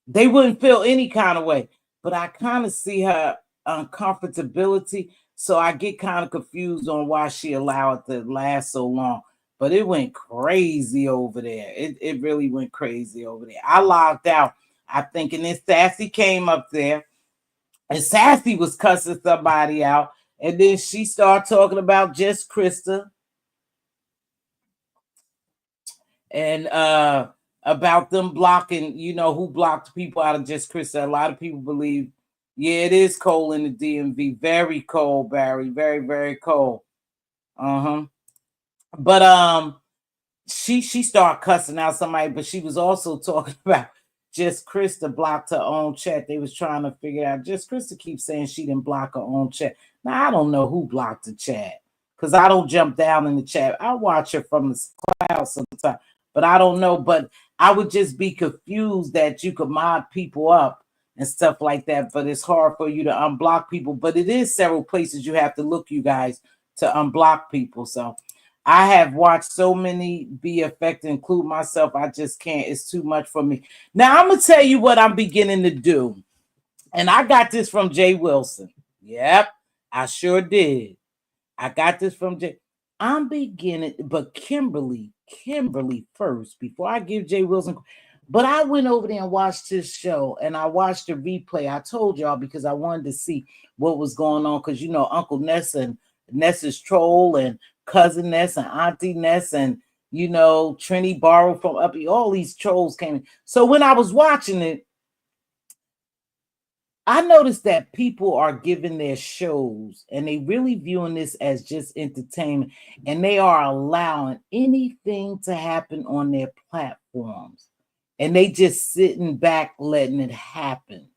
they wouldn't feel any kind of way. But I kind of see her uncomfortability. So I get kind of confused on why she allowed it to last so long. But it went crazy over there. It really went crazy over there. I logged out, I think, and then Sassy came up there, and Sassy was cussing somebody out. And then she started talking about Just Krista and about them blocking, you know, who blocked people out of Just Krista. A lot of people believe, yeah, it is cold in the DMV. Very cold, Barry. Very, very cold. Uh-huh. But she started cussing out somebody, but she was also talking about Just Krista blocked her own chat. They was trying to figure out. Just Krista keeps saying she didn't block her own chat. Now I don't know who blocked the chat because I don't jump down in the chat. I watch her from the cloud sometimes, but I don't know. But I would just be confused that you could mod people up and stuff like that, but it's hard for you to unblock people. But it is several places you have to look, you guys, to unblock people. So I have watched so many be affected, include myself. I just can't. It's too much for me. Now, I'm going to tell you what I'm beginning to do. And I got this from Jay Wilson. Yep, I sure did. I got this from Jay. I'm beginning, but Kimberly first, before I give Jay Wilson, But I went over there and watched his show, and I watched the replay. I told y'all because I wanted to see what was going on, because Uncle Ness and Ness's troll and cousin Ness and Auntie Ness and Trini borrowed from Uppy. All these trolls came in. So when I was watching it, I noticed that people are giving their shows and they really viewing this as just entertainment, and they are allowing anything to happen on their platforms, and they just sitting back letting it happen.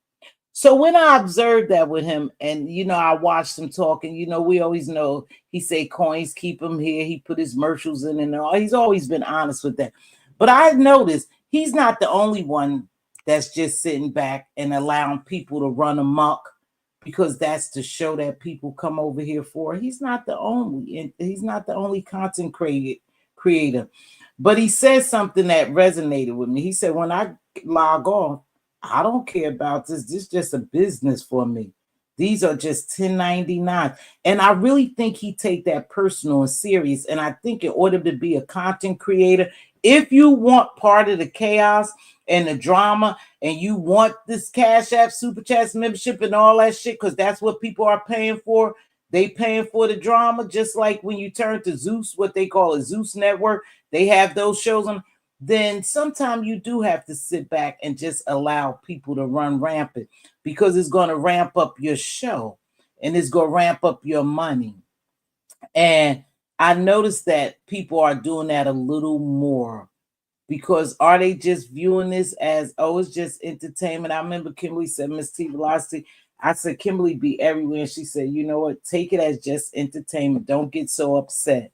So when I observed that with him, and I watched him talking, we always know he say coins keep him here. He put his commercials in and all. He's always been honest with that. But I noticed he's not the only one that's just sitting back and allowing people to run amok, because that's the show that people come over here for. He's not the only, and he's not the only content creator. But he said something that resonated with me. He said, when I log off, I don't care about this. This is just a business for me. These are just 1099. And I really think he take that personal and serious. And I think in order to be a content creator, if you want part of the chaos and the drama, and you want this Cash App, Super Chats, membership, and all that shit, because that's what people are paying for. They paying for the drama, just like when you turn to Zeus, what they call a Zeus network. They have those shows on. Then sometimes you do have to sit back and just allow people to run rampant, because it's going to ramp up your show and it's going to ramp up your money. And I noticed that people are doing that a little more, because are they just viewing this as, oh, it's just entertainment? I remember Kimberly said, Mz.Teavalocity, I said, Kimberly be everywhere. And she said, you know what? Take it as just entertainment. Don't get so upset.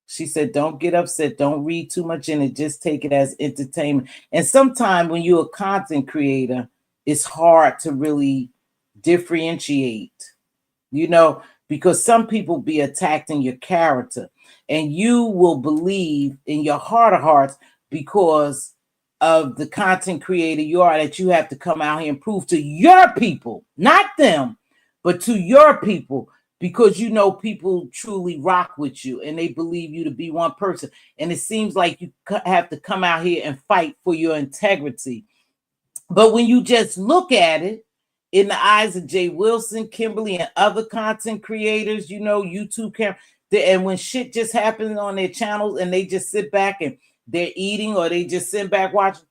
She said, don't get upset. Don't read too much in it. Just take it as entertainment. And sometimes when you're a content creator, it's hard to really differentiate, because some people be attacking your character, and you will believe in your heart of hearts, because of the content creator you are, that you have to come out here and prove to your people, not them, but to your people, because people truly rock with you and they believe you to be one person. And it seems like you have to come out here and fight for your integrity. But when you just look at it in the eyes of Jay Wilson, Kimberly, and other content creators, YouTube camera, and when shit just happens on their channels and they just sit back and they're eating, or they just sit back watching,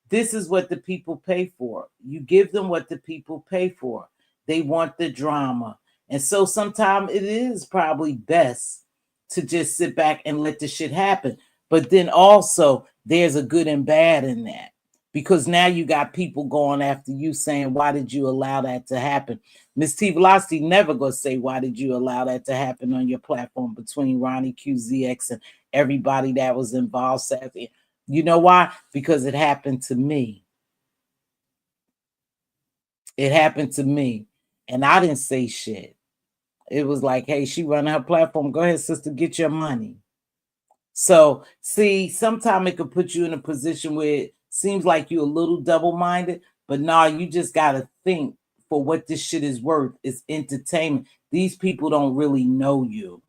this is what the people pay for. You give them what the people pay for. They want the drama. And so sometimes it is probably best to just sit back and let the shit happen. But then also there's a good and bad in that, because now you got people going after you saying, why did you allow that to happen? Mz.Teavalocity never gonna say, why did you allow that to happen on your platform, between Ronnie QZX and everybody that was involved. You know why? Because it happened to me. It happened to me. And I didn't say shit. It was like, hey, she running her platform. Go ahead, sister, get your money. So, see, sometimes it could put you in a position where it seems like you're a little double-minded, but nah, you just got to think, for what this shit is worth. It's entertainment. These people don't really know you.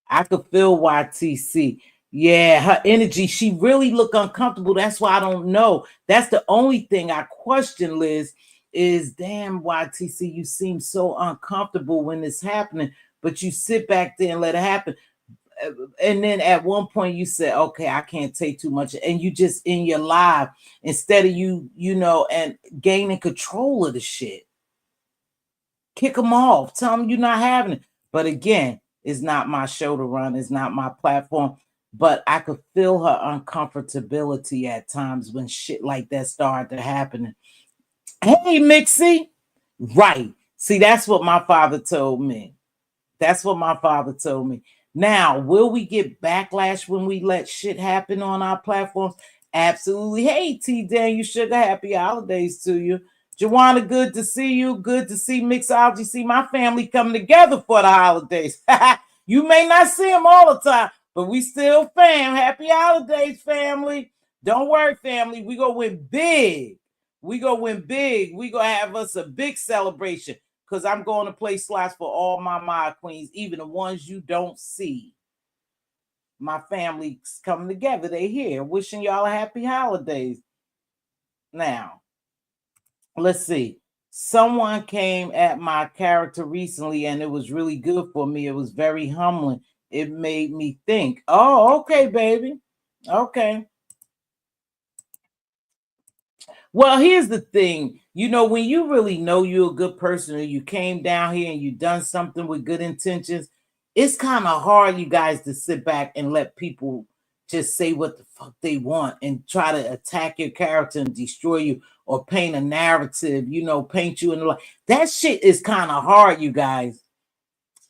I could feel YTC. Yeah, her energy, she really look uncomfortable. That's why I don't know. That's the only thing I question, Liz, is damn, YTC, you seem so uncomfortable when it's happening, but you sit back there and let it happen. And then at one point you said, okay, I can't take too much. And you just in your live, instead of and gaining control of the shit. Kick them off. Tell them you're not having it. But again, it's not my show to run. It's not my platform. But I could feel her uncomfortability at times when shit like that started to happen. Hey, Mixie. Right. See, that's what my father told me. That's what my father told me. Now, will we get backlash when we let shit happen on our platforms? Absolutely. Hey, T Dan, you sugar, happy holidays to you. Joanna, good to see you. Good to see Mixology. See my family coming together for the holidays. You may not see them all the time, but we still fam. Happy holidays, family. Don't worry, family. We gonna win big. We gonna win big. We gonna have us a big celebration, because I'm going to play slots for all my mod queens, even the ones you don't see. My family's coming together. They here. Wishing y'all a happy holidays. Now, let's see. Someone came at my character recently and it was really good for me. It was very humbling. It made me think. Oh, okay, baby. Okay. Well, here's the thing. You know, when you really know you're a good person or you came down here and you done something with good intentions, it's kind of hard, you guys, to sit back and let people just say what the fuck they want and try to attack your character and destroy you or paint a narrative, you know, paint you in the light. That shit is kind of hard, you guys.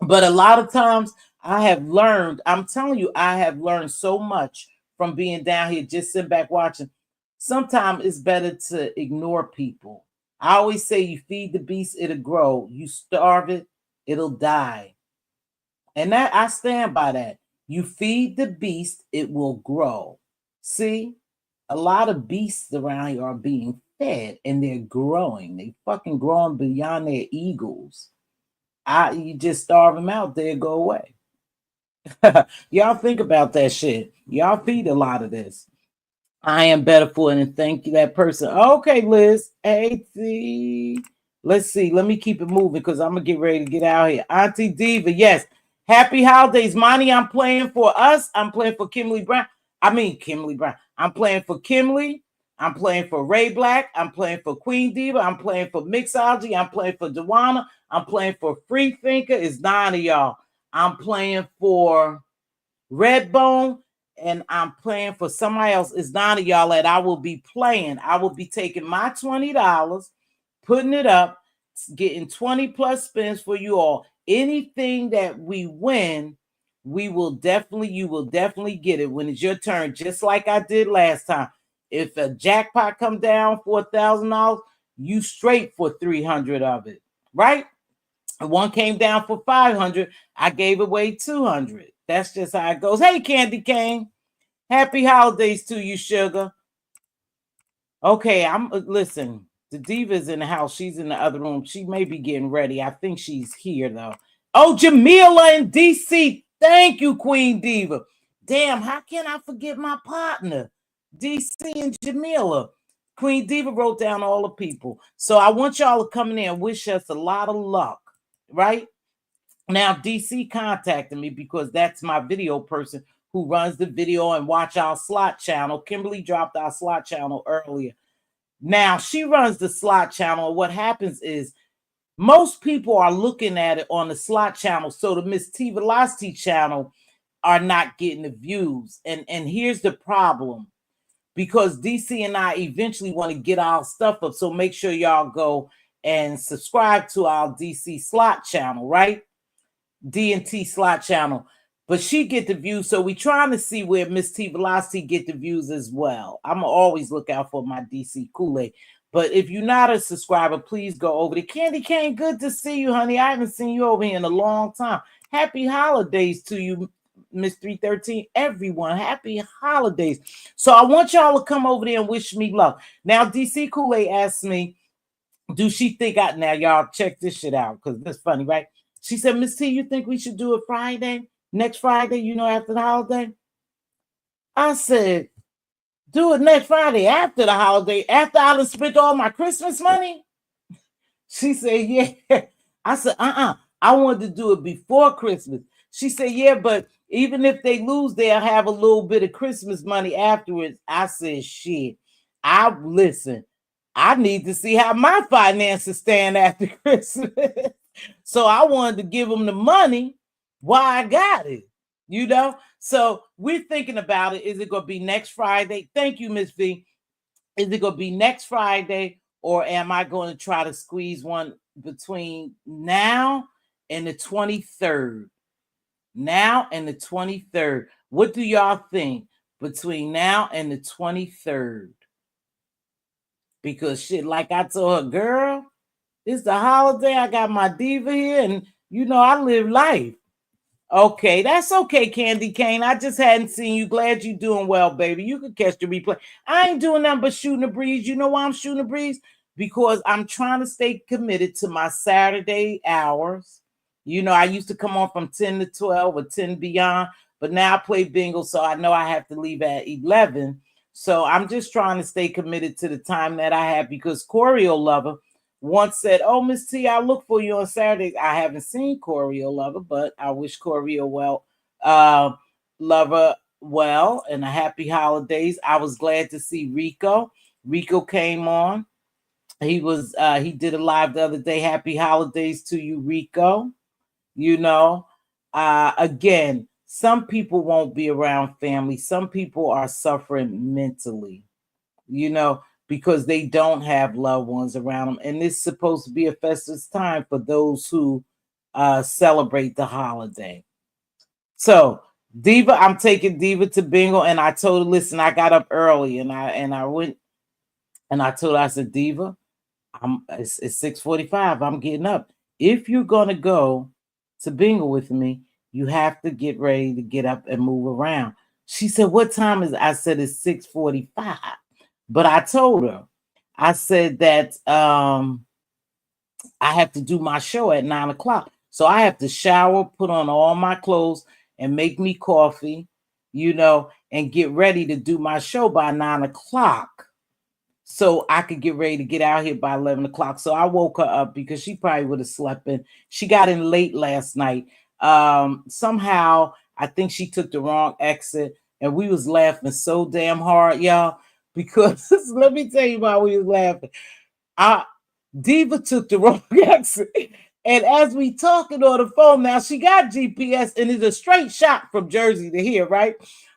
But a lot of times I have learned, I'm telling you, I have learned so much from being down here, just sitting back watching. Sometimes it's better to ignore people. I always say you feed the beast, it'll grow. You starve it, it'll die. And that I stand by that. You feed the beast, it will grow. See, a lot of beasts around here are being fed and they're growing. They fucking growing beyond their egos. You just starve them out, they'll go away. Y'all think about that shit. Y'all feed a lot of this. I am better for it, and thank you, that person. Okay, Liz. Hey, see. Let's see. Let me keep it moving because I'm gonna get ready to get out here. Auntie Diva, yes. Happy holidays, Monty. I'm playing for us. I'm playing for Kimberly Brown. Kimberly Brown. I'm playing for Kimberly. I'm playing for Ray Black. I'm playing for Queen Diva. I'm playing for Mixology. I'm playing for Dewana. I'm playing for Free Thinker. It's 9 of y'all. I'm playing for Redbone, and I'm playing for somebody else. It's 9 of y'all that I will be playing. I will be taking my $20, putting it up, getting 20 plus spins for you all. Anything that we win, you will definitely get it when it's your turn, just like I did last time. If a jackpot come down for $1,000, you straight for 300 of it, right? One came down for 500. I gave away 200. That's just how it goes. Hey, Candy Cane. Happy holidays to you, sugar. Okay, I'm listen. The diva's in the house. She's in the other room. She may be getting ready. I think she's here though. Oh, Jamila in DC. Thank you, Queen Diva. Damn, how can I forget my partner? DC and Jamila. Queen Diva wrote down all the people. So I want y'all to come in there and wish us a lot of luck, right? Now, DC contacted me because that's my video person who runs the video and watch our slot channel. Kimberly dropped our slot channel earlier. Now, she runs the slot channel. What happens is most people are looking at it on the slot channel. So the Mz.Teavalocity channel are not getting the views. And here's the problem. Because DC and I eventually want to get our stuff up. So make sure y'all go and subscribe to our DC slot channel, right? D&T slot channel, but she get the views. So we trying to see where Mz.Teavalocity get the views as well. I'm gonna always look out for my DC Kool-Aid. But if you're not a subscriber, please go over to Candy Cane. Good to see you, honey. I haven't seen you over here in a long time. Happy holidays to you, Miss 313. Everyone, happy holidays. So I want y'all to come over there and wish me luck. Now, DC Kool-Aid asked me, do she think now y'all check this shit out because that's funny, right? She said, Miss T, you think we should do it Friday? Next Friday, you know, after the holiday? I said, do it next Friday after the holiday, after I done spent all my Christmas money? She said, yeah. I said, I wanted to do it before Christmas. She said, yeah, but even if they lose, they'll have a little bit of Christmas money afterwards. I said, shit. Listen, I need to see how my finances stand after Christmas. So I wanted to give them the money while I got it, you know? So we're thinking about it. Is it going to be next Friday? Thank you, Miss V. Is it going to be next Friday, or am I going to try to squeeze one between now and the 23rd? Now and the 23rd. What do y'all think between now and the 23rd? Because shit, like I told her, girl, it's the holiday. I got my diva here, and you know I live life. Okay, that's okay, Candy Cane. I just hadn't seen you. Glad you doing well, baby. You could catch the replay. I ain't doing nothing but shooting a breeze. You know why I'm shooting a breeze? Because I'm trying to stay committed to my Saturday hours. You know, I used to come on from 10 to 12 or 10 beyond, but now I play bingo, so I know I have to leave at 11. So I'm just trying to stay committed to the time that I have, because Choreo Lover once said, "Oh, Miss T, I'll look for you on Saturdays." I haven't seen Choreo Lover, but I wish Choreo uh, Lover well and a happy holidays. I was glad to see Rico. Rico came on. He did a live the other day. Happy holidays to you, Rico. You know, again, some people won't be around family. Some people are suffering mentally, you know, because they don't have loved ones around them. And this is supposed to be a festive time for those who celebrate the holiday. So, Diva, I'm taking Diva to bingo, and I told her, listen, I got up early, and I went and I told her, I said, Diva, it's 6:45. I'm getting up. If you're gonna go to bingo with me, you have to get ready to get up and move around. She said, "What time is it?" I said, "It's 6:45." But I told her, I said that I have to do my show at 9 o'clock. So I have to shower, put on all my clothes, and make me coffee, and get ready to do my show by 9 o'clock, so I could get ready to get out here by 11 o'clock. So I woke her up because she probably would have slept in. She got in late last night. Somehow, I think she took the wrong exit, and we was laughing so damn hard, y'all, because let me tell you why we was laughing. Diva took the wrong exit. And as we talking on the phone now, she got GPS and it's a straight shot from Jersey to here, right?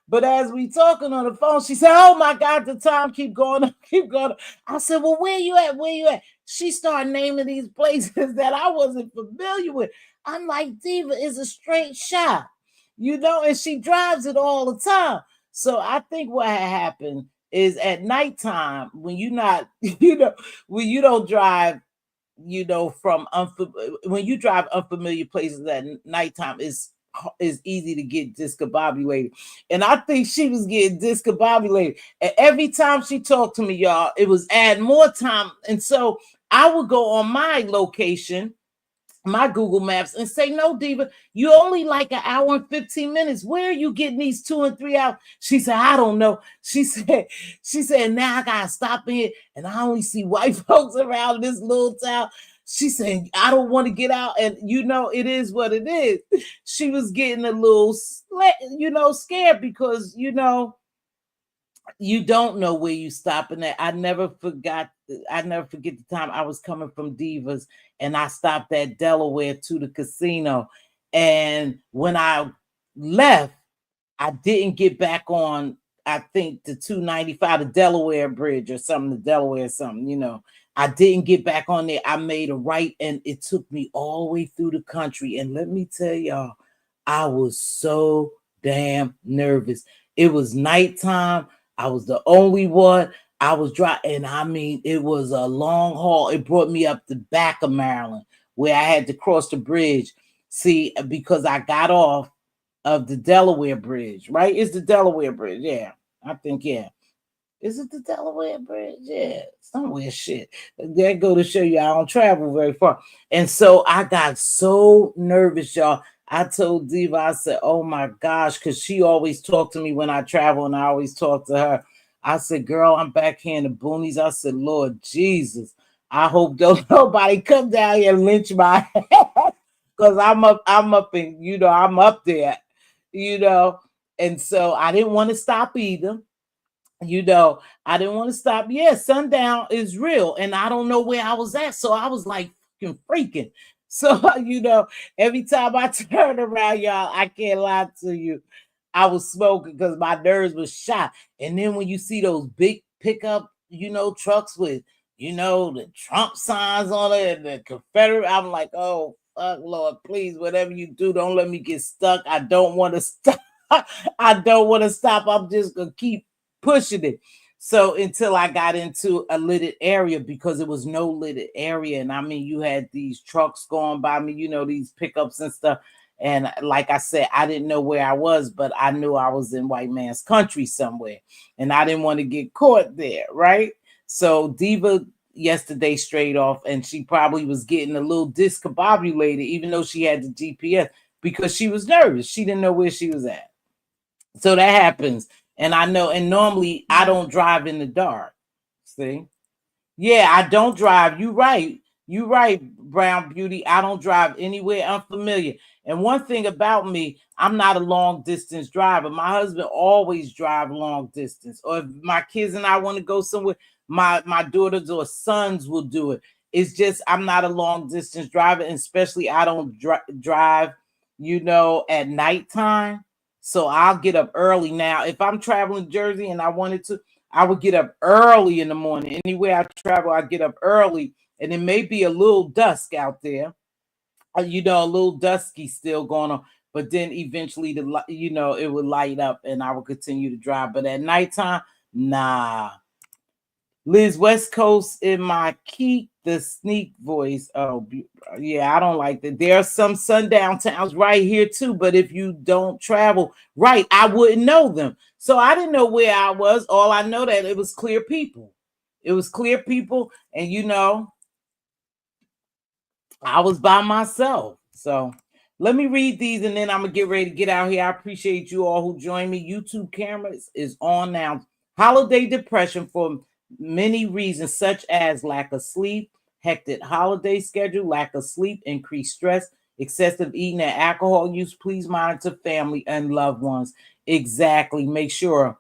But as we talking on the phone, she said, "Oh my God, the time keep going up, keep going up." I said, "Well, where you at? Where you at?" She started naming these places that I wasn't familiar with. I'm like, Diva is a straight shot, and she drives it all the time. So I think what happened is at nighttime, when you're not, when you don't drive, when you drive unfamiliar places at nighttime, is easy to get discombobulated. And I think she was getting discombobulated. And every time she talked to me, y'all, it was add more time. And so I would go on my location, my Google Maps, and say, "No, Diva, you only like an hour and 15 minutes. Where are you getting these 2 and 3 hours?" She said, "I don't know." She said, "Now I gotta stop in, and I only see white folks around this little town." She said, "I don't want to get out." And it is what it is. She was getting a little scared, because you don't know where you stopping at. I never forget the time I was coming from Divas, and I stopped at Delaware to the casino. And when I left, I didn't get back on, I think, the 295, the Delaware Bridge or something, the Delaware something. I didn't get back on there. I made a right, and it took me all the way through the country. And let me tell y'all, I was so damn nervous. It was nighttime. I was the only one. I was driving, and I mean, it was a long haul. It brought me up the back of Maryland, where I had to cross the bridge. See, because I got off of the Delaware Bridge, right? It's the Delaware Bridge. Yeah, I think, yeah. Is it the Delaware Bridge? Yeah, somewhere. Shit. That go to show you I don't travel very far. And so I got so nervous, y'all. I told Diva, I said, "Oh my gosh," because she always talked to me when I travel, and I always talk to her. I said, "Girl, I'm back here in the boonies." I said, "Lord Jesus, I hope don't nobody come down here and lynch my ass." Because I'm up and I'm up there, you know. And so I didn't want to stop either. I didn't want to stop. Yeah, sundown is real, and I don't know where I was at, so I was like fucking freaking. So every time I turn around, y'all, I can't lie to you, I was smoking because my nerves was shot. And then when you see those big pickup, trucks with, the Trump signs on it and the Confederate, I'm like, oh fuck, Lord, please, whatever you do, don't let me get stuck. I don't want to stop. I don't want to stop. I'm just gonna keep pushing it. So until I got into a lidded area, because it was no lidded area. And I mean, you had these trucks going by me, these pickups and stuff. And like I said, I didn't know where I was, but I knew I was in white man's country somewhere. And I didn't want to get caught there, right? So Diva yesterday straight off, and she probably was getting a little discombobulated, even though she had the GPS, because she was nervous. She didn't know where she was at. So that happens. And I know, and normally I don't drive in the dark. See? Yeah, I don't drive. You right. You right, Brown Beauty. I don't drive anywhere unfamiliar. And one thing about me, I'm not a long distance driver. My husband always drive long distance. Or if my kids and I want to go somewhere, my daughters or sons will do it. It's just I'm not a long distance driver, and especially I don't drive, at nighttime. So I'll get up early. Now, if I'm traveling to Jersey and I wanted to, I would get up early in the morning. Anywhere I travel, I get up early, and it may be a little dusk out there, a little dusky still going on. But then eventually, it would light up, and I would continue to drive. But at nighttime, nah. Liz, West Coast in my keep the sneak voice. Oh, yeah, I don't like that. There are some sundown towns right here too, but if you don't travel, right, I wouldn't know them. So I didn't know where I was. All I know that it was clear people. It was clear people, and I was by myself. So let me read these, and then I'm gonna get ready to get out here. I appreciate you all who joined me. YouTube cameras is on now. Holiday depression for many reasons, such as lack of sleep, hectic holiday schedule, lack of sleep, increased stress, excessive eating, and alcohol use. Please monitor family and loved ones. Exactly. Make sure.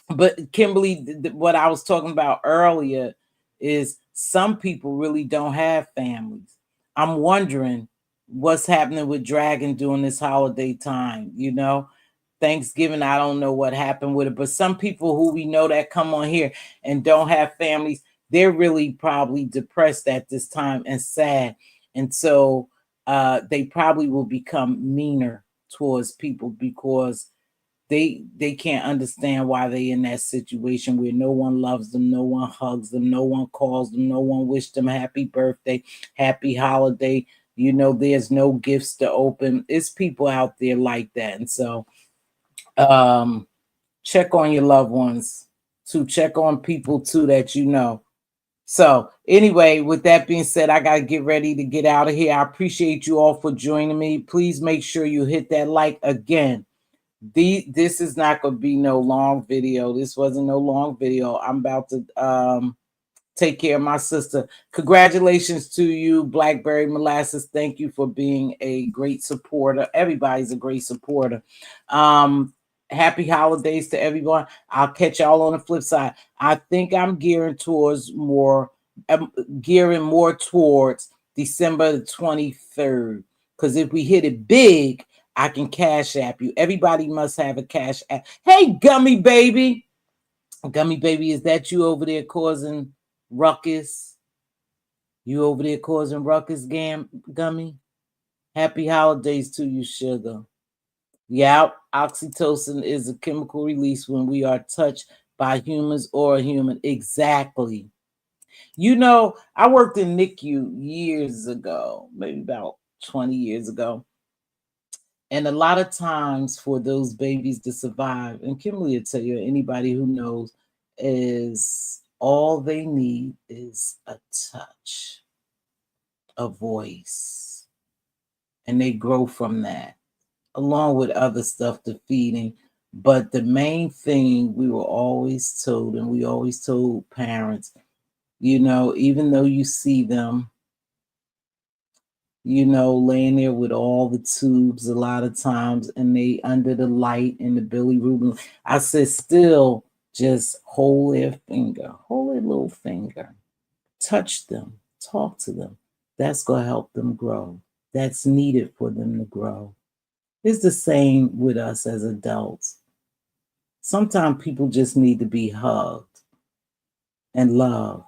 But Kimberly, what I was talking about earlier is some people really don't have families. I'm wondering what's happening with Dragon during this holiday time. Thanksgiving, I don't know what happened with it, but some people who we know that come on here and don't have families, they're really probably depressed at this time and sad. And so they probably will become meaner towards people because they can't understand why they in that situation where no one loves them, no one hugs them, no one calls them, no one wished them happy birthday, happy holiday. There's no gifts to open. It's people out there like that. And so check on your loved ones to check on people too that So anyway, with that being said, I got to get ready to get out of here. I appreciate you all for joining me. Please make sure you hit that like again. This is not going to be no long video. This wasn't no long video. I'm about to take care of my sister. Congratulations to you, Blackberry Molasses. Thank you for being a great supporter. Everybody's a great supporter. Happy holidays to everyone. I'll catch y'all on the flip side. I think I'm gearing more towards December the 23rd. Because if we hit it big, I can cash app you. Everybody must have a cash app. Hey, Gummy Baby. Gummy Baby, is that you over there causing ruckus? You over there causing ruckus, Gummy? Happy holidays to you, sugar. Yeah, oxytocin is a chemical release when we are touched by humans or a human. Exactly. I worked in NICU years ago, maybe about 20 years ago. And a lot of times for those babies to survive, and Kimberly will tell you, anybody who knows, is all they need is a touch, a voice, and they grow from that, along with other stuff, the feeding. But the main thing we were always told, and we always told parents, even though you see them, laying there with all the tubes a lot of times, and they under the light in the Billy Rubin. I said, still just hold their little finger, touch them, talk to them. That's going to help them grow. That's needed for them to grow. It's the same with us as adults. Sometimes people just need to be hugged and loved.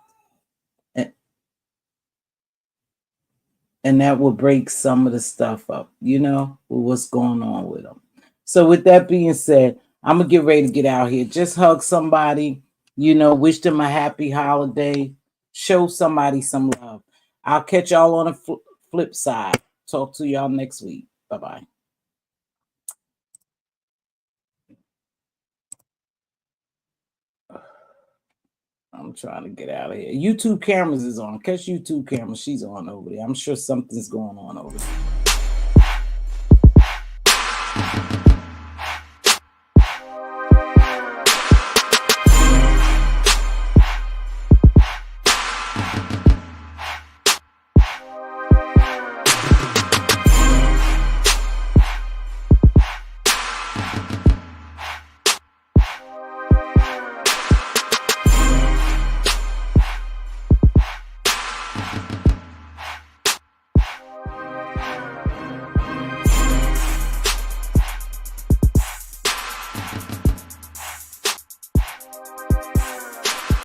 And that will break some of the stuff up, with what's going on with them. So with that being said, I'm going to get ready to get out here. Just hug somebody, wish them a happy holiday. Show somebody some love. I'll catch y'all on the flip side. Talk to y'all next week. Bye-bye. I'm trying to get out of here. YouTube cameras is on. Catch YouTube cameras. She's on over there. I'm sure something's going on over there.